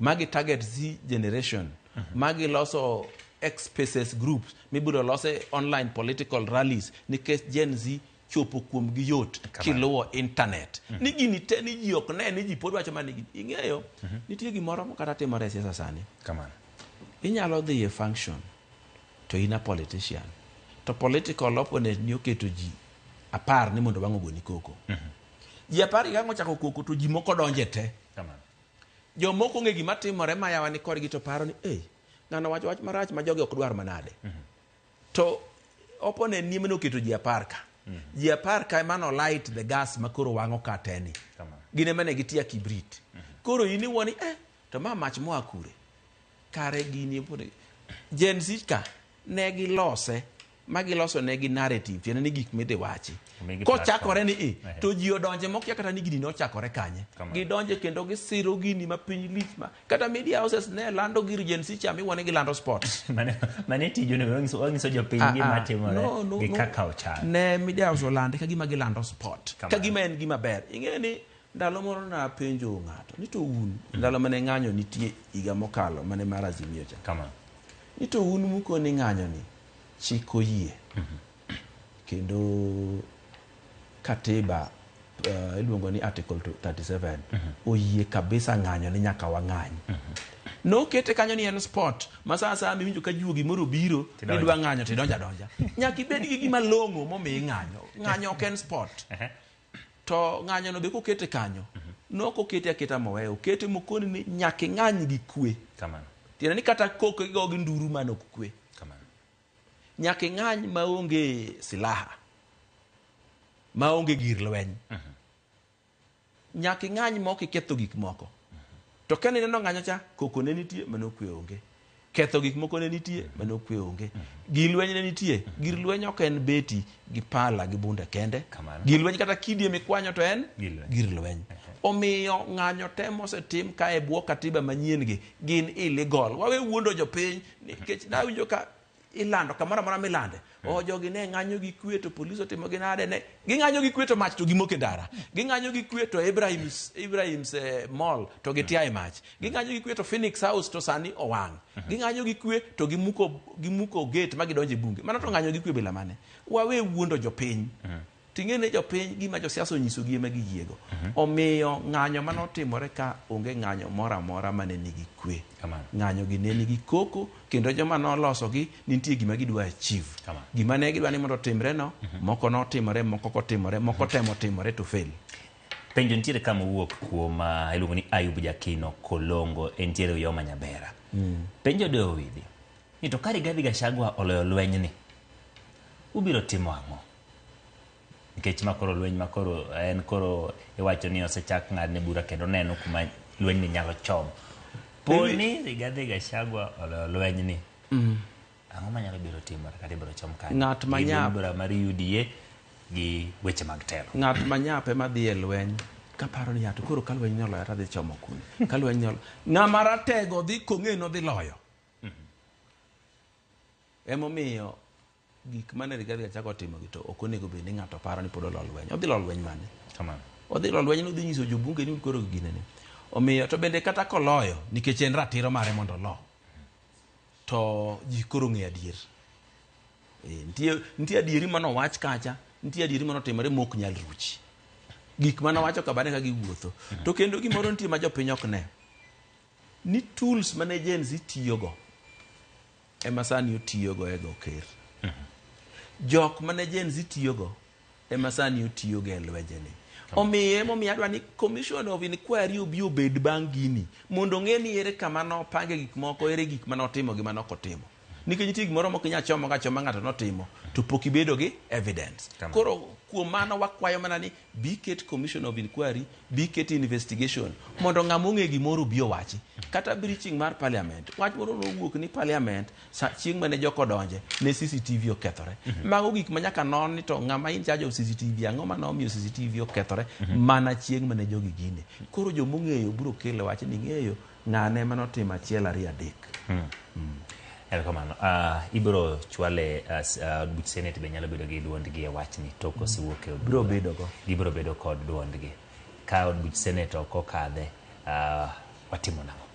Magi target Z generation. Magi loso X spaces groups. Mibiro lose online political rallies nikech Gen Z chopo kuom gi yot kiluwo internet. Ni gini te ni ji ok ne, ni ji pod wacho mani gini. Ing'eyo, nitie gimoro kata timore e siasa sani. Inyalo dhi e function to in a politician. To political opponent ni oketo ji apar ni mondo wang'o goni koko. Ji apar gang'o chako koko to ji moko donje te. Jo moko ng'e gima timore ma yawa ni korgi to paro ni ng'ano wacho wach marach ma jogi ok dwar manade. To opponent ni meno keto ji apar ka. Ji apar ka emano light the gas ma koro wang'o ka teni. Gine mane gitia kibrit. Koro ini woni to ma mach moa kure. Kare gini Gen Z ka ne gilose ma giloso ne gi narrative tiene ni gik midhi wachi kochakore ni to ji odonje mokia kata ni gini nochakore kanye gidonje kendo gisiro gini ma piny lich ma kata media houses ne lando gir Gen Z chami wone gilando sports mane tijone wangiso jopiny gima timore gi kaka ochal ne media house olande ka gima gilando sport ka gima en gima ber ing'e ni ndalo moro na penjo ng'ato ni to un ndalo mane ng'anyo nitie higa mokalo mane mar Azimio cha ni to un muko ni ng'anyo ni chiko yie kendo katiba iluongo ni article 37 oyie kabisa ng'anyo ni nyaka wang'any no kete kanyo ni en sport masasa miwinjo ka juogi moro biro ni dwa ng'anyo tidonja donja nyaka ibed gi gima long'o momi ng'anyo ok en sport to ng'anyo no be kokete kanyo no kokete aketa moweyo kete mokoni ni nyaka ng'any gi kwe tiene ni kata koko go gi nduru manok kwe nyaka ng'any maonge silaha maonge gir lweny nyaka ng'any moko ketho gik moko to kane neno ng'anyo cha koko ne nitie manokwe onge ketho gik moko ne nitie manokwe onge gir lweny ne nitie gir lweny ok en beti gi pala gi bunda kende gir lweny kata kidie mikwanyo to en gir lweny omiyo ng'anyo temo setim ka e bwo katiba manyien gi gin illegal wawe wuondo jopiny nikech nawinjo ka ilando kamoro amora milande jogi ne ng'anyo gi kwe to polis otimo gi nade ne ging'anyo gi kwe to mach to gimoke ndara ging'anyo gi kwe to Ibrahim's mall to gitiae mach ging'anyo gi kwe to Phoenix House to sani owang' ging'anyo gi kwe to gimuko gate ma gidonje bunge mana to ng'anyo gi kwe bila mane wawe wuondo jopiny ting'ene jopiny gima josiasa onyiso gi ema giyiego omiyo ng'anyo manotimore ka onge ng'anyo moro amora mane nigi kwe ng'anyo gi ne nigi koko kendo joma noloso gi nitie gima gidwa achieve gima ne gidwa ni mondo timre no moko notimore moko kotimore moko temo timore to fail penjo ntiere kama wuok kuom iluongo ni Ayub Jakino Kolongo entiere yo Manyabera penjo de owidi ni to kari Rigathi Gachagua oloyo lweny ni ubiro timo ang'o nikech makoro lweny makoro en koro iwacho ni osechak ng'adne bura kendo neno kuma lweny ni nyalo chomo poni Rigathi Gachagua oloyo lweny ni ang'o manyalo biro timore kata ibiro chom kanye ng'at manyap bura mar UDA gi weche mag telo ng'at manyap ema dhi e lweny kaparo ni yato koro ka lweny noloyo ta dhi chomo kune ka lweny noloyo ng'ama ratego dhi kong'eno dhi loyo emomiyo gik mane Rigathi Gachagua otimo gi to ok onego bed ni ng'ato paro ni pod olo lweny odhi lo lweny mane odhi lo lweny odhi nyiso jobunge ni koro ginene omiyo to bende kata koloyo nikech en ratiro mare mondo lo to ji koro ng'e adier nitie adieri mano wach kacha nitie adieri mano timore mok nyal ruchi gik mano wacho ka bane ka giwuotho to kendo gimoro nitie ma jopiny ok ne ni tools mane Gen Z tiyogo ema sani otiyogo e go ker jok mane Gen Z tiyogo ema sani otiyogo e lwenjeni omiye momiyo adwa ni Commission of Inquiry obi obed bang' gini mondo ng'e ni ere kama nopange gik moko ere gik manotimo gi manok otimo nikech nitie gimoro mok inyal chomo ka choma ng'ato notimo to pok ibedo gi evidence. Koro kuom mano wakwayo mana ni bi ket commission of inquiry, bi ket investigation mondo ng'ama ong'e gimoro bi owachi. Kata breaching mar parliament, wach moro nowuok ni parliament chieng' mane joko donje ne CCTV okethore. Mago gik ma nyaka non ni to ng'ama in charge of CCTV ang'o ma nomiyo CCTV okethore mana chieng' mane jogi gine. Koro jomong'eyo biro kelo wach ni ng'eyo ng'ane manotimo achiel ariyo adek. Erokamano. Ibiro chwale buch Senate be nyalo bedo gi duondgi e wachni tok osewuok e od biro bedo go. Gibiro bedo kod duondgi. Ka od buch Senate ok okadhe, watimo nang'o?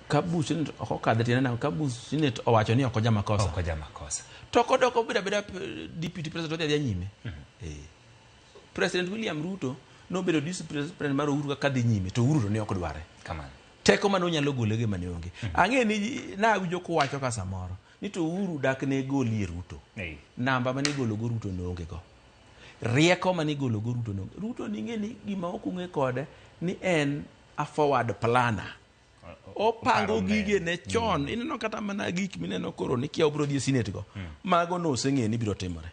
Ka buch Senate ok okadhe tiende nang'o? Ka buch Senate owacho ni ok oja makosa. Ok oja makosa. To kodoko beda deputy president odhi nyime. President William Ruto nobedo deputy president mar Uhuru ka dhi nyime to Uhuru ne ok dware. Kamano. Teko mano nyalo golege mane onge. Ang'e ni na awinjo kuwacho ka samoro ni to Uhuru dak ne golie Ruto. Namba mane golo go Ruto no onge go. Rieko mane golo go Ruto no. Ruto ning'e ni gima ok ong'e kode ni en a forward planner. Opango gige ne chon. Ineno kata mana gik mineno koro ni kia obro dhi Senate go. Mago no oseng'e ni biro timore.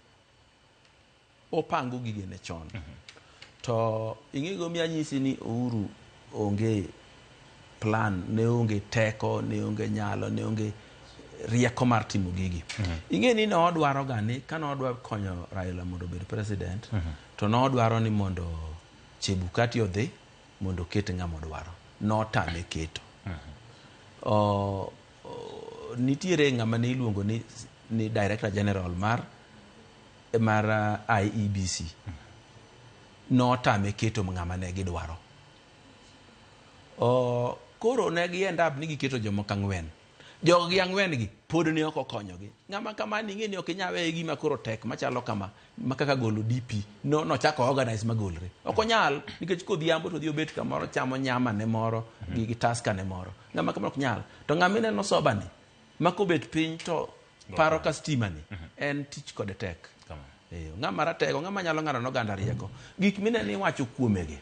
Opango gige ne chon. To ing'e go mianyisi ni Uhuru onge plan, ne onge teko, ne onge nyalo, ne onge rieko mar timo gigi. Ing'e ni no odwaro gani ka no odwa konyo Raila mondo obed president, to no odwaro ni mondo Chebukati odhi mondo ket ng'ama odwaro. No tame keto. Nitiere ng'ama ne iluongo ni Director General mar IEBC. No tame keto ng'ama ne gidwaro. Koro ne gi end up ni giketo jomoko ang'wen. Jogi ang'wen gi pod ne ok okonyogi. Ng'ama kama ning'e ni ok inyawe gima koro tek machalo kama makaka golo DP no chako organize magolre. Ok onyal nikech kodhiambo to dhi obet kamoro chamo nyama ne moro gi taska ne moro. Ng'ama kama ok nyal. To ng'ama ne no sobani makobet piny to paro ka stima ni en tich kod tek. Ng'ama ratego ng'ama nyalo ng'ado no ganda rieko. Gik mine ni wacho kuomegi.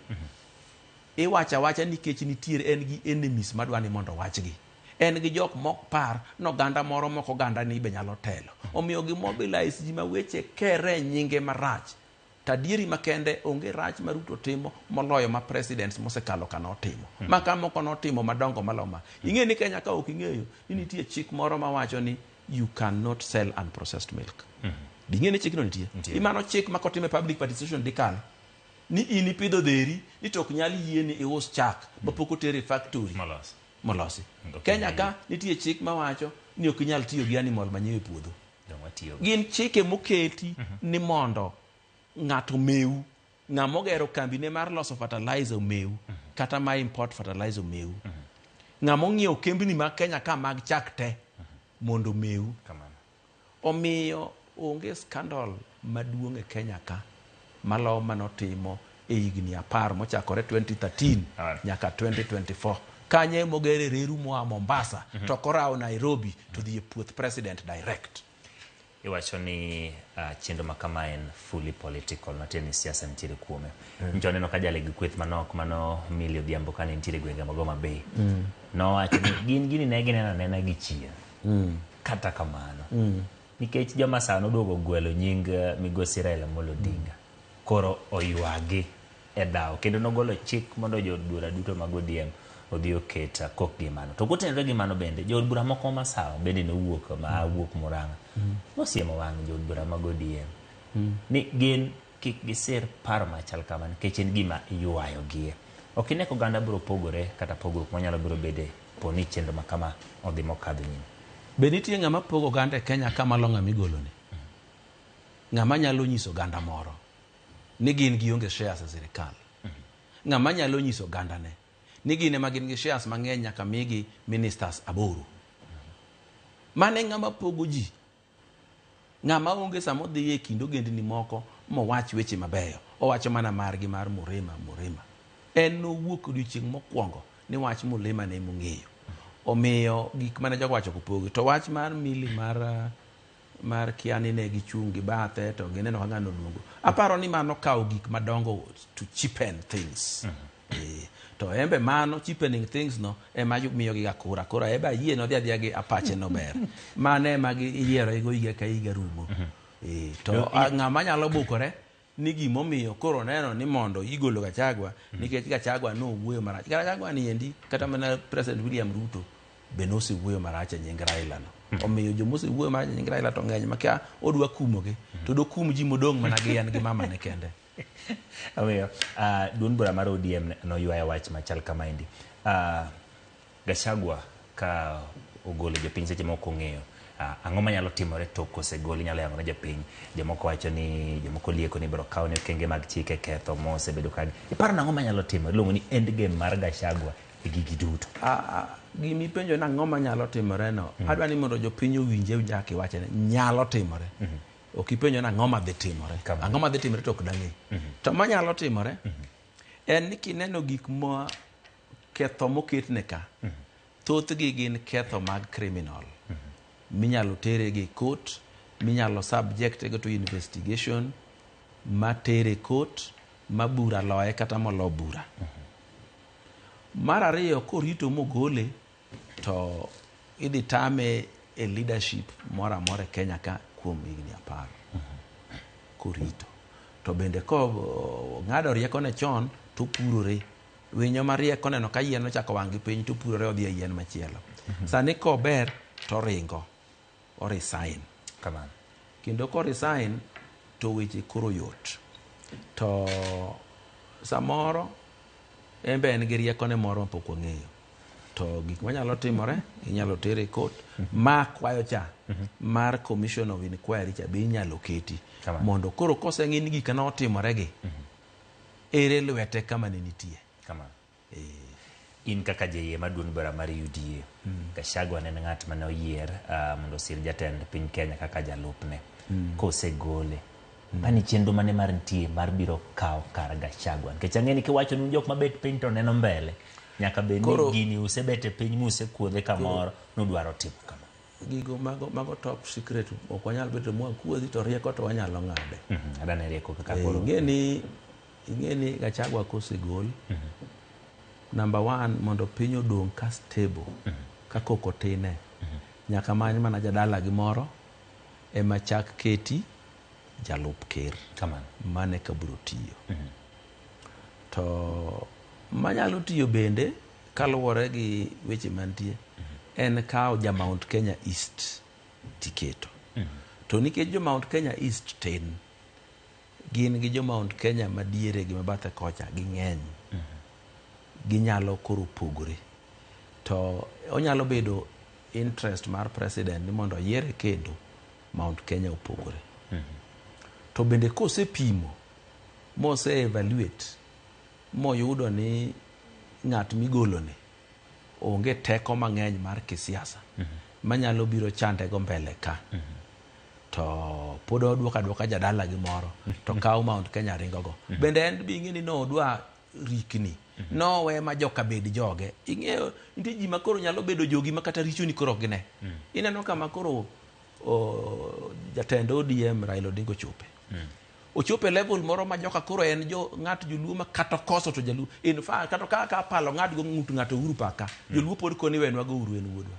Iwacha nikech nitiere en gi enemies madwani mondo wachgi. En gi jok mok par no ganda moro moko ganda ni be nyalo telo. Omiyo gi mobilize ji ma weche kere nyinge marach. Tadieri makende onge rach ma Ruto timo moloyo ma presidents mosekalo kano timo. Maka moko no timo madongo maloma. Ing'e ni Kenya ka ok ing'eyo ni nitie chik moro ma wacho ni you cannot sell unprocessed milk. Ing'e ni chik no nitie. Imano chik ma kotime public participation dikal. Ni ini pidho dheri ni tok nyal yie ni ius chak mapoko tere factory molosi. Kenya ka nitie chik mawacho ni ok inyal tiyo gi animal manyewe puodho. Gin chike moketi ni mondo ng'ato meu, ng'amo gero kambi ne mar loso fertilizer meu kata ma import fertilizer meu. Ng'amo ng'iewo kembni mag Kenya ka mag chak te mondo meu. Omiyo onge scandal maduong' e Kenya ka malo manotimo e higni 10 mochakore 2013 nyaka 2024 kanye mogere reru moa Mombasa to korao Nairobi to dhi e puoth president direct. Iwacho ni chenro makama en fully political, nateni siasa nitiere kuome. Nchoneno ka jale gi kweth manok mano Millie Odhiambo kane nitiere gwenge magoma Bay. No wacho ni gini ne ginena nena gi chien. Kata kamano. Nikech joma sano dogo gwelo nying migosi Raila Amolo Odinga. Koro oywagi e dao kendo nogolo chik mondo jo bura duto mag ODM odhi oketa kok gi mano. To kotenore gi mano bende jo bura moko masawa bende nowuok Murang'a. Nosiemo wang' jo bura mag ODM. Ni gin kik gisir paro machal kama nikech en gima iywayo gie. Ok ine ko ganda biro pogore kata pogruok manyalo biro bede poni chenro makama odhi mokadho nyime. Be nitie ng'ama pogo ganda e Kenya kama lo ng'ama igolo ni? Ng'ama nyalo nyiso ganda moro ni gin gionge shares e sirikal. Ng'ama nyalo nyiso ganda ne ni gin ema gin gi shares mang'eny nyaka migi ministers 8. Mane ng'ama pogo ji? Ng'ama onge samo dhi e kindo gendni moko mowach weche mabeyo. Owacho mana margi mar Murima. En nowuok odiochieng' mokwongo ni wach Mulima ne mong'eyo. Omiyo gik mane jogo wacho kupogi. To wach mar Millie mar kiani ne gichungi bathe to gineno kang'ano luongo. Aparo ni mano kawo gik madongo to cheapen things. to embe mano cheapening things no ema miyo gi kura eba yie no dhia gi apache no ber mane magi yiero ego higa ka higa rumo to ng'ama nyalo bukore ni gimomiyo koro neno ni mondo igolo Gachagua nikech Gachagua no wuoyo marach. Gachagua ni endi kata mana President William Ruto be no wuoyo marach nying Raila no. Omiyo jomose wuoyo marach nying Raila to ng'eny maka odwa kumogi to do kum ji modong' mana gi en gi mama ne kende. Omiyo duond bura mar ODM no ywayo wach machal kama endi. Gachagua ka ogolo jopiny seche moko ng'eyo ang'o manyalo timore tok kosegol inyalo yango ne jopiny. Jomoko wacho ni jomoko lieko ni biro kawo ne okenge mag chike ketho mosebedo kagi. Iparo nang'o manyalo timore iluongo ni end game mar Gachagua e gigi duto. Gimi penjo na ng'o manyalo timore no adwa ni mondo jopiny owinje ujaki wache nyalo timore. Okipenjo na ng'o madhi timore. Ang'o madhi timore tok dang'e. To manyalo timore en ni kineno gik mo ketho moketne ka thothgi gin ketho mag criminal. Minyalo tere gi court, minyalo subject go to investigation, ma tere court, ma bura loye kata molo bura. Mar ariyo korito mogole to idhi tame e leadership mora more Kenya ka kuom higni 10 korito. To bende ko ng'ado rieko ne chon to purore. Winyo marieko neno ka yien ochako wang'i piny to purore odhi e yien machielo. Sani ko ber to ringo o resign. Kamano. Kendo ko resign to weche koro yot. To samoro embe en gi rieko ne moro pok ong'eyo. To gik manyalo timore inyalo tere court ma kwayo cha mar commission of inquiry cha be inyalo keti mondo koro koseng'e ni gik no timore gi ere lwete kama ne nitie. Kamano. In kaka jeye maduong' bura mar UDA Gachagua ne ng'at mane oyier mondo sir jatend piny Kenya kaka jalupne kosegole mani chenro mane mar nitie mar biro kawo kar Gachagua nikech ang'e ni kiwacho ni jok mabet piny to neno mbele nyaka be ni gini usebete piny muse kuodhe kamoro nodwaro timo kama gigo mago top secret ok wanyal bedo mwa kuodhi to rieko to wanyalo ng'ade. Adane rieko kaka koro ing'eni Gachagua kosegol number 1 mondo piny odong ka stable ka koko tine nyaka many mana jadala gi moro ema chak keti jalup ker kamano mane ka biro tiyo to manyalo tiyo bende kaluwore gi weche mantie en kawo ja Mount Kenya East tiketo to nikech jo Mount Kenya East tin gin gi jo Mount Kenya madiere gi mabathe kocha gi ng'eny ginyalo koro pogore to onyalo bedo interest mar president ni mondo yiere kendo Mount Kenya opogore to bende kosepimo mose evaluate moyudo ni ng'at migolone onge teko mang'eny mar kisiasa manyalo biro chande go mbele ka to pod odwoka jadala gi moro to kawo Mount Kenya ringo go bende en bi ng'eni no odwa rikni no we ma joka bed joge ing'eyo nitie ji makoro nyalo bedo jogi makata richo ni koro gine ineno kama koro jatend ODM Raila Odinga ochope level moro ma joka koro en jo ng'at joluo ma kata koso to jaluo in fact kata ka palo ng'at go ng'ato uru paka joluo pod koni wenwa go uru en wuodwa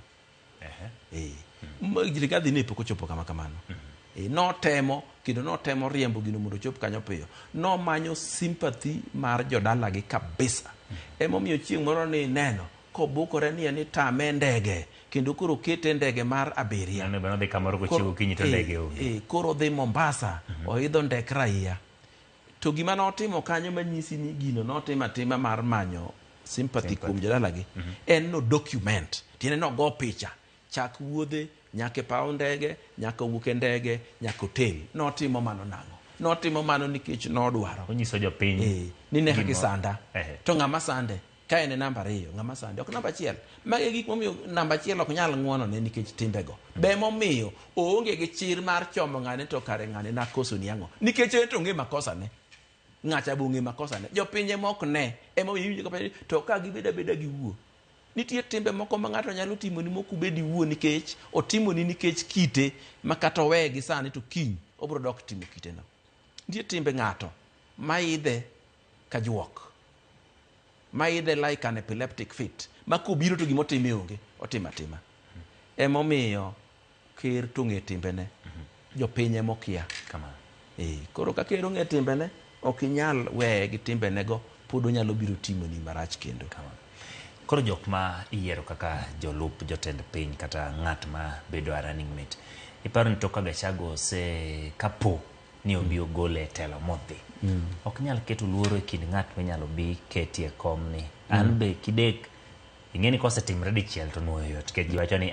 Rigathi ne pok ochopo kama kamano notemo riembo gino mondo chop kanyo piyo nomanyo sympathy mar jodala gi kabisa emomiyo chieng' moro ni neno kobukore ni tame ndege kendo koro kete ndege mar abiria koro dhi Mombasa oidho ndek raia to gima notimo kanyo manyisi ni gino notimo atima mar manyo sympathy kuom jodala gi en no document tiene no go picha chak wuodhe nyaka paw ndege nyaka wuoke ndege nyaka hotel notimo mano nang'o notimo mano nikech nodwaro onyiso jopiny ni ne gi sanda to ng'ama sande ka en namba 2 ng'ama sande ok namba 1 mage gik momiyo namba 1 ok nyal ng'wono ne nikech timbego be momiyo oonge gi chir mar chomo ng'ane to kare ng'ane na koso ni ang'o nikech en to ng'e makosa ne ng'acha bunge makosa ne jopinje mok ne emomiyo to ka gibeda gi wuo nitie timbe moko ma ng'ato nyalo timo ni moku bedi wuo nikech otimo ni nikech kite makata we gi sani to kiny obro dok timo kiteno nitie timbe ng'ato maidhe ka juok ma idhe like an epileptic fit ma kubiro to gimotime onge otima tima. Emomiyo ker to ng'e timbene jopiny emokia kama koro ka ker ong'e timbene ok inyal weye gi timbenego pod onyalo biro timoni marach kendo. Koro jok ma iyiero kaka jolup jotend piny kata ng'at ma bedo a running mate, iparo ni tok ka Gachagua kapo ni obi ogole e telo modhi, ok nyal keto luoro e kind ng'at minyalo bi ketie kom ni an be kidek ing'eni kosetimre dichiel to nuoyo yot nikech ji wacho ni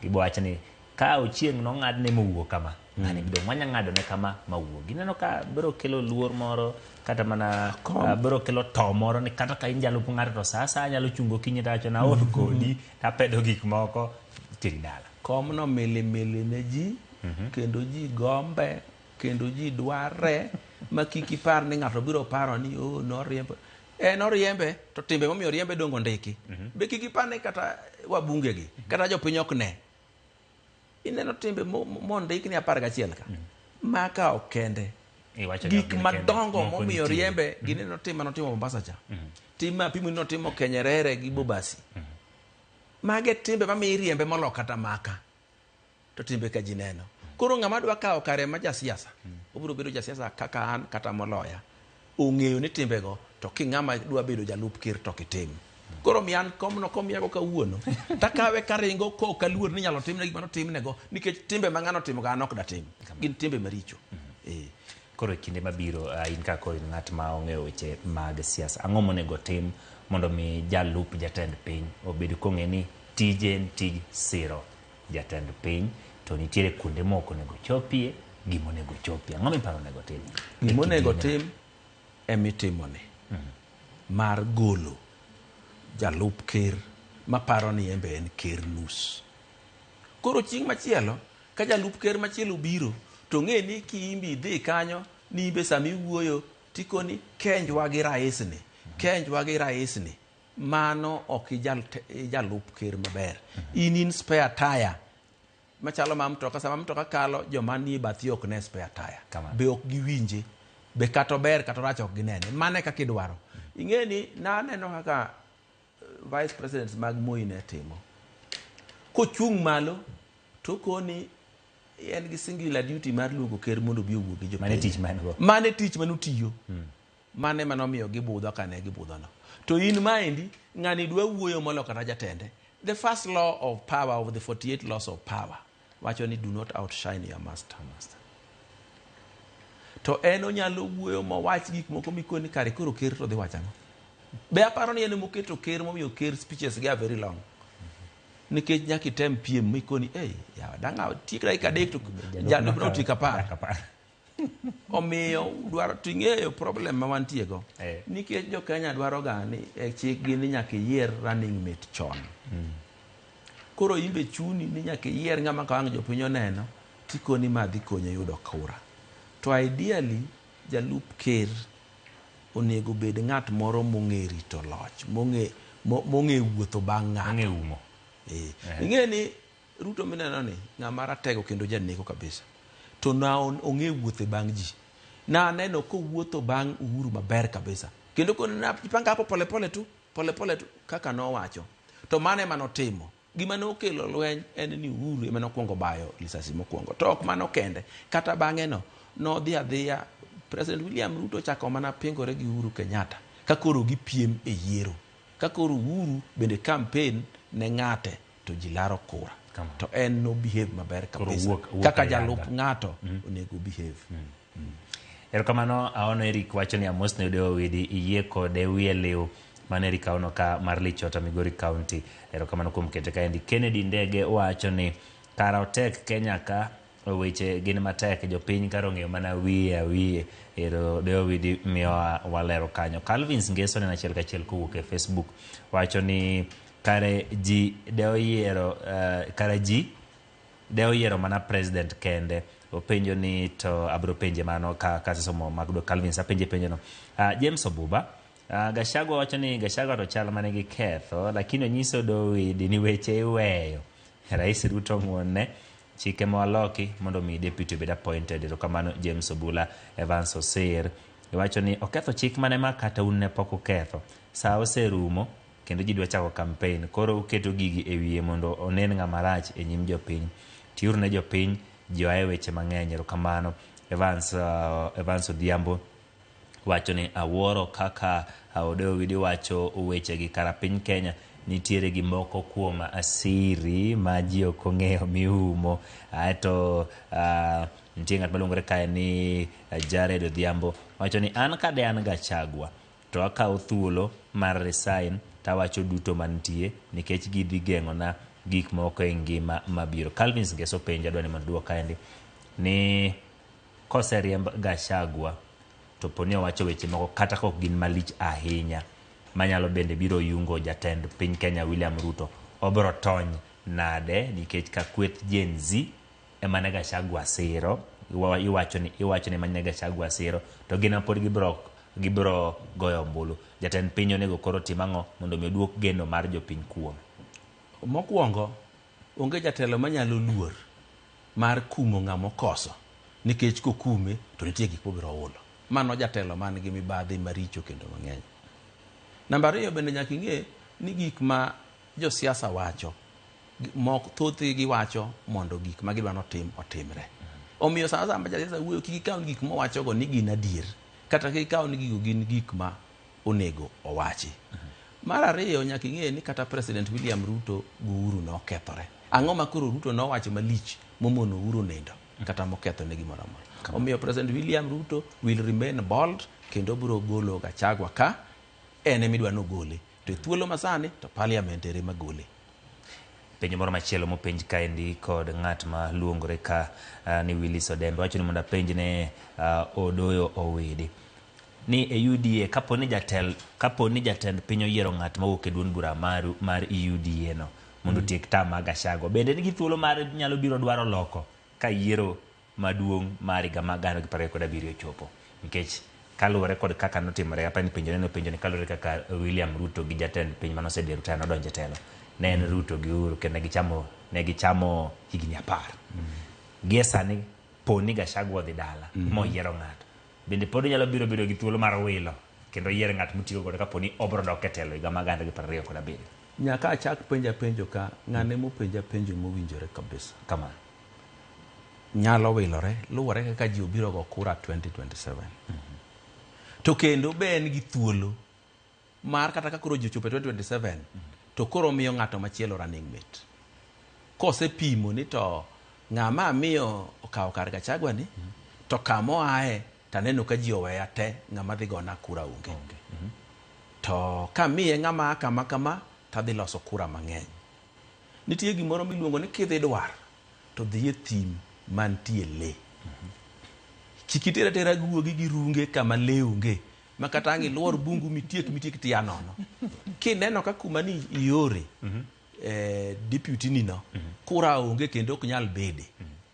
gibo wacho ni ka ochieng' nong'adne mowuok kama ng'ani bidong' wanya ng'adone kama mawuok. Gineno ka biro kelo luor moro kata mana biro kelo to moro ni kata ka injalup ng'ato to sa nyalo chungo kinyi tacho na od kodi tapedo gik moko tiri dala. Kom no mili ne ji kendo ji gombe kendo ji dware ma kik ipar ni ng'ato biro paro ni noriembe noriembe to timbe momiyo riembe dongo ndiki be kik ipar ni kata wabunge gi kata jopiny ok ne ineno timbe mondik ni 11 ka maka okende gik madongo momiyo riembe gineno tim notimo Mombasa cha tim ma pimo notimo Kenyerere gi Bobasi mage timbe mamiyo riembe molo kata maka to timbe ka ji neno. Koro ng'ama dwa kawo kare ma jasiasa obiro bedo jasiasa kaka an kata moloya ong'eyo ni timbego to king'ama dwa bedo jalup ker to kitim. Koro mian komno komiago kawuono takawe karingo ko kaluor ni nyalo timne gima notimnego nikech timbe ma ng'ano timo ga nok da tim gin timbe maricho. Koro kinde mabiro in ka koro ng'at ma ong'eyo weche mag siasa, ang'o monego tim mondo mi jalup jatend piny obed kong'e ni tije en tij siro jatend piny to nitiere kuonde moko nego chopie gimonego chopie, ang'o miparo nego tim? Gimonego tim emitimone mar golo jalup ker maparo ni embe en ker nus. Koro chieng' machielo ka jalup ker machielo biro to ng'e ni kiimbi dhi kanyo ni be sami wuoyo tikoni kenjwa gi rais ni mano ok jalup ker maber. In spare tire machalo ma mtoka sama mtoka kalo joma ni bathi ok ne spare tire be ok giwinje be kato ber kato rach ok ginene mane kaka idwaro. Ing'eni naneno kaka vice presidents mag Moi ne timo kochung' malo to koni en gi singular duty mar luongo ker mondo bi owuo gi jopiny mane tich manotiyo mane manomiyo gibudho kane gibudhono. To in maendi ng'ani dwa wuoyo molo kata jatende. The first law of power of the 48 laws of power wacho ni do not outshine your master. To en onyalo wuoyo mowach gik moko mikoni kare koro ker to dhi wachano. Be aparo ni en moketo ker momiyo ker speeches ga very long nikech nyaki tem piem mikoni ya danga tikra ikadek to jalo bro tika par omiyo dwaro ting'eyo problem ma wantiego nikech jo Kenya dwaro ga ni chik gi ni nyaka yier running mate chon. Koro imbe chuni ni nyaka yier ng'ama ka wang' jopiny oneno tikoni madhi konyo yudo kura. To ideally jalup ker onego bed ng'at moro mong'e rito loch mong'e wuotho bang' ng'ato. Ing'e ni Ruto mineno ni ng'ama ratego kendo janeko kabisa to na ong'e wuotho bang' ji na aneno kowuotho bang' Uhuru maber kabisa kendo panga hapo pole tu kaka nowacho to mane manotimo gima nokelo lweny en ni Uhuru ema nokwongo bayo lisasi mokwongo to ok mano kende kata bang'e no dhi adhiya President William Ruto chako mana pingore gi Uhuru Kenyatta ka koro gipiem e yiero ka koro Uhuru bende campaign ne ng'ate to ji laro kura to en no behave maber kabisa kaka jalup ng'ato onego behave. Erokamano aono Eric wacho ni Amos ne odewo widi iye kode wiye liw mane Eric aono ka mar Lichota Migori County. Erokamano kuom kete kaendi. Kennedy Ndege wacho ni kara otek Kenya ka weche gin matek jopiny karo ng'eyo mana wiye ero dewo widi miyo walero kanyo. Calvins Ngeso ne achiel kachiel kowuok e Facebook wacho ni kare ji dewo yiero mana president kende. Openjo ni to abro penje mano ka somo magdo Calvins apenje penjo no. James Obuba Gachagua wacho ni Gachagua to chal mane gi ketho lakini onyiso Dowidi ni weche iweyo. Rais Ruto ng'wone chike mwaloki mondo mi deputy bed appointed. Erokamano James Obula. Evans Osir iwacho ni oketho chik mane ma kata un ne pok oketho. Sa oserumo kendo ji dwa chako campaign, koro uketo gigi e wiye mondo onen ng'ama rach e nyim jopiny. Tiuru ne jopiny, joaye weche mang'eny. Erokamano. Evans Odhiambo wacho ni awuoro kaka Odeyo Widi wacho weche gi kara piny Kenya nitiere gi moko kuom asiri ma ji ok ong'eyo miumo. Aeto nitie ng'at maluongore kae ni Jared Odhiambo wacho ni an kade an Gachagua to akawo thuolo mar resign tawacho duto mantie nikech gidhi geng'ona gik moko e ngima mabiro. Calvin Ngeso penja dwani mondo duok kaendi ni koseriemb Gachagua to poni owacho weche moko kata kok gin malich ahinya manyalo bende biro yungo jatend piny Kenya William Ruto, obro tony nade nikech ka kweth Gen Z emane Gachagua siro, iwacho ni mane Gachagua siro to gina pod gibro goyo ombulu. Jatend piny onego koro timang'o mondo mi duok geno mar jopiny kuom. Mokwongo onge jatelo manyalo luor mar kumo ng'amo koso nikech kokume to nitie gik mobiro hulo. Mano jatelo man gi mibadhi maricho kendo mang'eny. Namba 2 bende nyaka ing'e ni gik ma josiasa wacho thothi giwacho mondo gik ma gidwa notim otimre. Omiyo sama jasiasa wuoyo kik ikaw gik mowacho go ni gin adier kata kik ikaw ni gigo gin gik ma onego owachi. Mar 2 nyaka ing'e ni kata President William Ruto Uhuru nokethore. Ang'o ma koro Ruto nowacho malich momono Uhuru nindo kata moketho ne gimoro amora. Omiyo President William Ruto will remain bold kendo biro golo Gachagua ka ene midwa nogole. To thuolo masani to parliament ere magole. Penjo moro machielo mopenj kaendi kod ng'at ma luongore ka ni Willis Odembe wacho ni mondo penj ne Odoyo Owidi ni e UDA kapo ni jatend piny oyiero ng'at mawuok e duond bura mar UDA no mondo tiek tam mag Gachagua, bende nigi thuolo mar nyalo biro dwaro loko ka yiero maduong' mar higa mag 2027 chopo, nikech kaluwore kod kaka notimore apani penjo ni kaluwore kaka William Ruto gi jatend piny manosedero tano donje telo ne en Ruto gi Uhuru kendo ne gichamo higni 10. Gie sani poni Gachagua dhi dala moyiero ng'ato, bende pod nyalo biro bedo gi thuolo mar wilo kendo yiero ng'at mutiyo godo kaponi obro dok e telo higa mag 2027. Nyaka achak penjo ka ng'ane mopenja penjo mowinjore kabisa kama nyalo wilore luwore kaka ji obiro go kura 2027. To kendo be en gi thuolo mar kata ka koro ji ochopo 2027 to koro miyo ng'ato machielo running mate. Kosepimo ni to ng'ama miyo okawo kar Gachagua ni to kamo ae taneno ka ji oweya te ng'ama dhi gona kura onge. To kamiye ng'ama kama tadhi loso kura mang'eny. Nitie gimoro miluongo ni kidhi dwar to dhi e thim mantie le. Chikitera tera guogi gi runge kama le onge makata ang' iluor bungu mitiek tia nono. Kineno ka kuma ni iore deputy nino kura onge kendo ok nyal bede.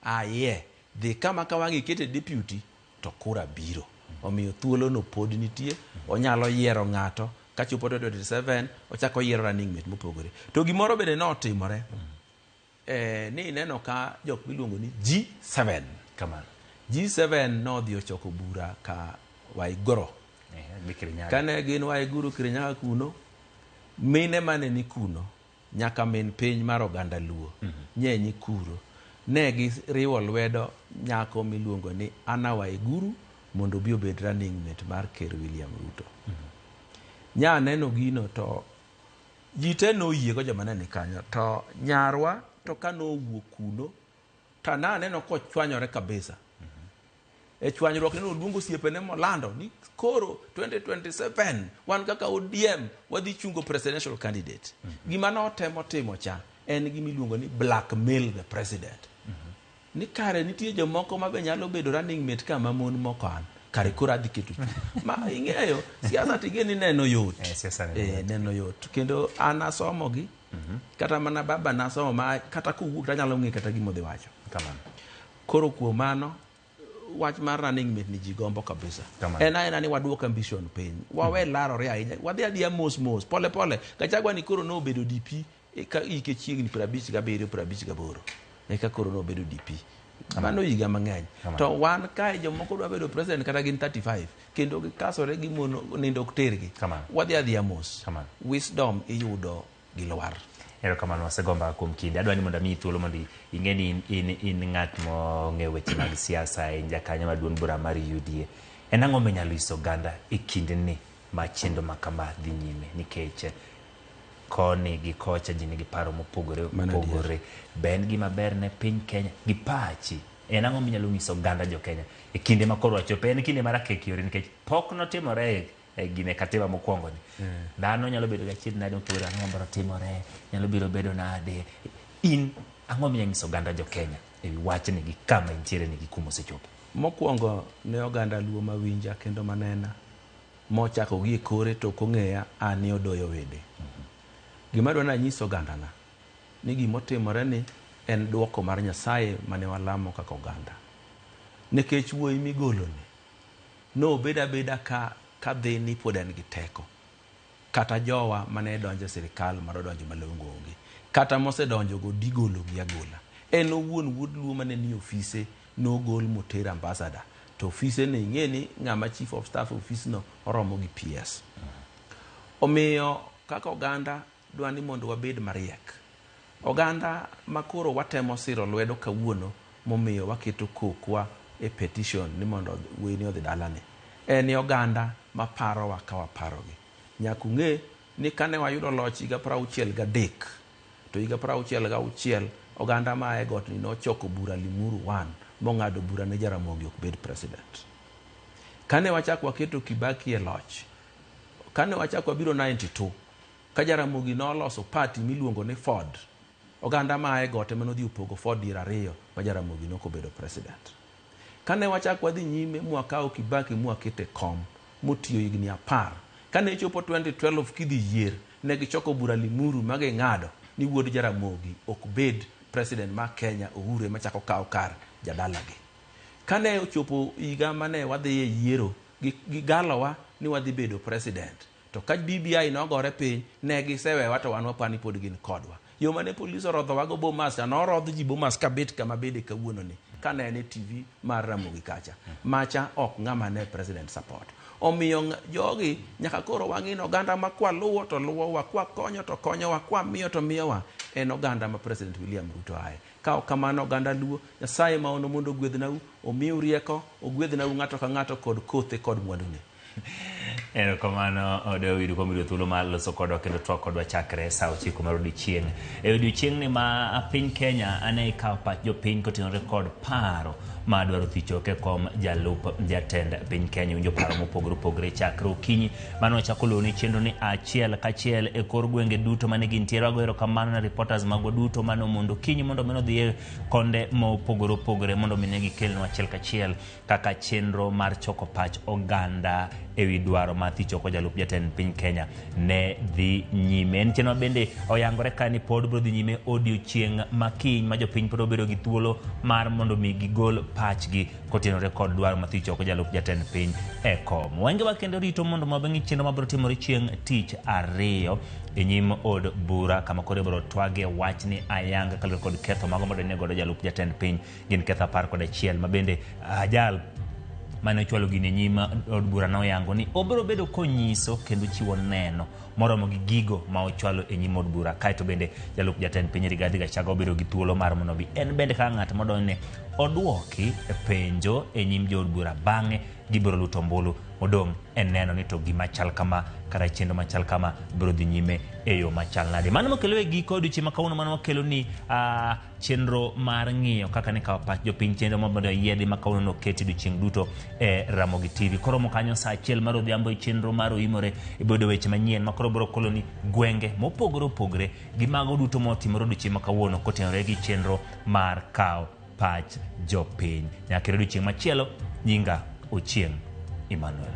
Aye dhi kama ka wang'i kete deputy to kura biro. Omiyo thuolo no pod nitie, onyalo yiero ng'ato ka chopo 2027 ochako yiero running mate mopogore. To gimoro bende notimore ni neno ka jok miluongo ni G7 kama G7 no dhi ochoko bura ka Waigoro. Kane gin Waiguru Kirinyaga kuno, mine mane ni kuno nyaka min piny mar oganda Luo nyenyi kuro ne gi riwo lwedo nyako miluongo ni Anna Waiguru mondo bi obed running mate mar Ker William Ruto. Nya neno gino to jite no yie go joma ne kanyo to nyarwa to kano wuok kuno to neno ko chwanyore kabisa. E chwanyruok ne oluongo siepene molando ni koro 2027 wan kaka ODM wadhi chungo presidential candidate. Gima notemo timo cha en gimiluongo ni blackmail the president. Ni kare nitie jomoko ma be nyalo bedo running mate kama mon mokan kare kura dhi keto ma ing'eyo siasa tigeni neno yot neno yot kendo anasomo gi kata mana baba nasomo ma kata kuwuok tanyalo ng'e kata gimo dhi wacho kamano. Koro kuom mano wach mar running mate ni ji gombo kabisa. En ni waduok ambition piny. Wawe larore ahinya. Wadhi adiya mos pole pole. Gachagua ni koro no bedo DP ika chiegni 57 58. Eka koro no bedo DP. mano higa mang'eny. To wan kae jomoko dwa bedo president kata gin 35 kendo gikasore gi mono nindo ok tergi. Wadhi adhiya mos. Wisdom iyudo gi lwar. Erokamano wasegomba kuom kinde. Adwa ni mondo mi thuolo mondo ing'e ni in ng'at mong'eyo weche mag siasa, in jakanyo maduong' bura mar UDA. En ang'o minyalo nyiso oganda e kindeni ma chendo ma kama dhi nyime, nikech koni gi kocha ji nigi paro mopogore opogore. Be en gima ber ne piny Kenya gi pachi? En ang'o minyalo nyiso oganda jo Kenya e kinde ma koro wachopo? En kinde marakek yore nikech pok notimore gine katiba mokwongo ni. Dhano nyalo bedo gachied nade mopogore, ang'o mabiro timore, nyalo biro bedo nade. In ang'o minyalo nyiso oganda jo Kenya e wachni gi kama intiere ni gi kuma osechopo? Mokwongo ne oganda luo mawinja kendo manena mochako gi kore to kong'eya ani odoyo wede. Gima dwana nyiso oganda na ni gimotimore ni en duoko mar Nyasaye mane walamo kaka oganda. Nikech wuoyi migolo ni no beda ka dhi ni pod en gi teko. Kata jowa mane donjo sirikal mar donjo malongo onge. Kata mose donjo go digolo gi agola. En owuon wuod luo mane ni ofise no gol moter ambassador. To ofise ne ing'eni ng'ama chief of staff office no oromo gi PS. Omiyo kaka oganda dwani mondo wabed mariek. Oganda makoro watemo siro lwedo kawuono momiyo waketo kokwa e petition ni mondo weni odhi dalane. En oganda maparo wa kawaparogi. Nyakung'e ni kane wayudo loch higa 63 to higa 66 oganda ma e got ni nochoko bura Limuru 1 mong'ado bura ne Jaramogi ok bed president. Kane wachako waketo Kibaki e loch, kane wachako wabiro 92 ka Jaramogi noloso party miluongo ni Ford, oganda ma e got ema nodhi upogo Ford dier ariyo ma Jaramogi nokobedo president. Kane wachako wadhi nyime mwakao Kibaki mwakete kom motiyo higni 10, kane chopo 2012 kidhi yier ne gichoko bura Limuru mage ng'ado ni wuod Jaramogi ok bed president ma Kenya Uhuru machako kao kar jadalagi. Kane ochopo higa mane wadhi e yiero gigalowa ni wadhi bedo president, to ka BBI nogore piny ne gisewewa to wan wapani pod gin kodwa. Yo mane polis orodho wago Bomas norodho ji Bomas kabet kama bede kawuono ni kane ne TV mar Ramogi kacha. Macha ok ng'ama ne president support. Omiyo jogi nyaka koro wang'ino oganda ma kwa luwo to luwowa, kwa konyo to konyowa, kwa miyo to miyowa. En oganda ma President William Ruto ae. Kao kamano oganda luo, Nyasaye ma ono mondo gwedhnau, omiu rieko, ogwedhnau ng'ato ka ng'ato kod kothe kod mwandune. Erokamano David kuom yudo thuolo mar loso kodwa kendo twak kodwa chakre saa 9 mar odiochieng'. E odiochieng' ni ma piny Kenya ane ikawo pach jopiny kotenore kod paro ma dwaro thichoke kom jalup jatend piny Kenya. Winjo paro mopogore opogore chakre okinyi mane wachako luwo ni chenro ni achiel kachiel e kor gwenge duto mane gintiere. Wago erokamano na reporters mago duto mane omondo okinyi mondo mino dhi konde mopogore opogore mondo mine gikelnwa achiel kachiel kaka chenro mar choko pach oganda ewi dwaro ma thichoko jalup jatend piny Kenya ne dhi nyime. En chenro bende oyangore ka ni pod biro dhi nyime odiochieng' makiny ma jopiny pod obedo gi thuolo mar mondo mi gigol pachgi kotenore kod dwaro ma thichoko jalup jatend piny e kom. Wangewa kendo rito mondo mabeng'i chenro mabiro timore chieng' tich ariyo e nyim od bura kama kore biro twage wachni ayanga kaluwore kod ketho mago modonjne godo jalup jatend piny. Gin ketho 11 ma bende ajal mane ochwalo gine nyima od bura na oyango ni obiro bedo konyiso kendo chiwo neno moromo gi gigo ma ochwalo e nyima od bura. Kaito bende jalup jatend piny Rigathi Gachagua obiro gi thuolo mar mondo bi en bende ka ng'at modonjne odwoki e penjo e nyim jood bura. Bang'e gibiro luto ombulu modong' en neno ni to gima chal kama kara chenro machal kama biro dhi nyime e yo machal nade. Mano mokelo e giko odiochieng' ma kawuono mano mokelo ni chenro mar ng'iyo kaka ne kawo pach jopiny, chenro mabedo yiedhi ma kawuono noketi odiochieng' duto e Ramogi TV. Koro mokanyo saa 1 mar odhiambo e chenro mar oimore e bedo weche manyien ma koro biro kolo ni gwenge mopogore opogore gi mago duto motimore odiochieng' ma kawuono kotenore gi chenro mar kawo pach jopiny. Nyaka odiochieng' machielo, nyinga Ochieng' Emmanuel.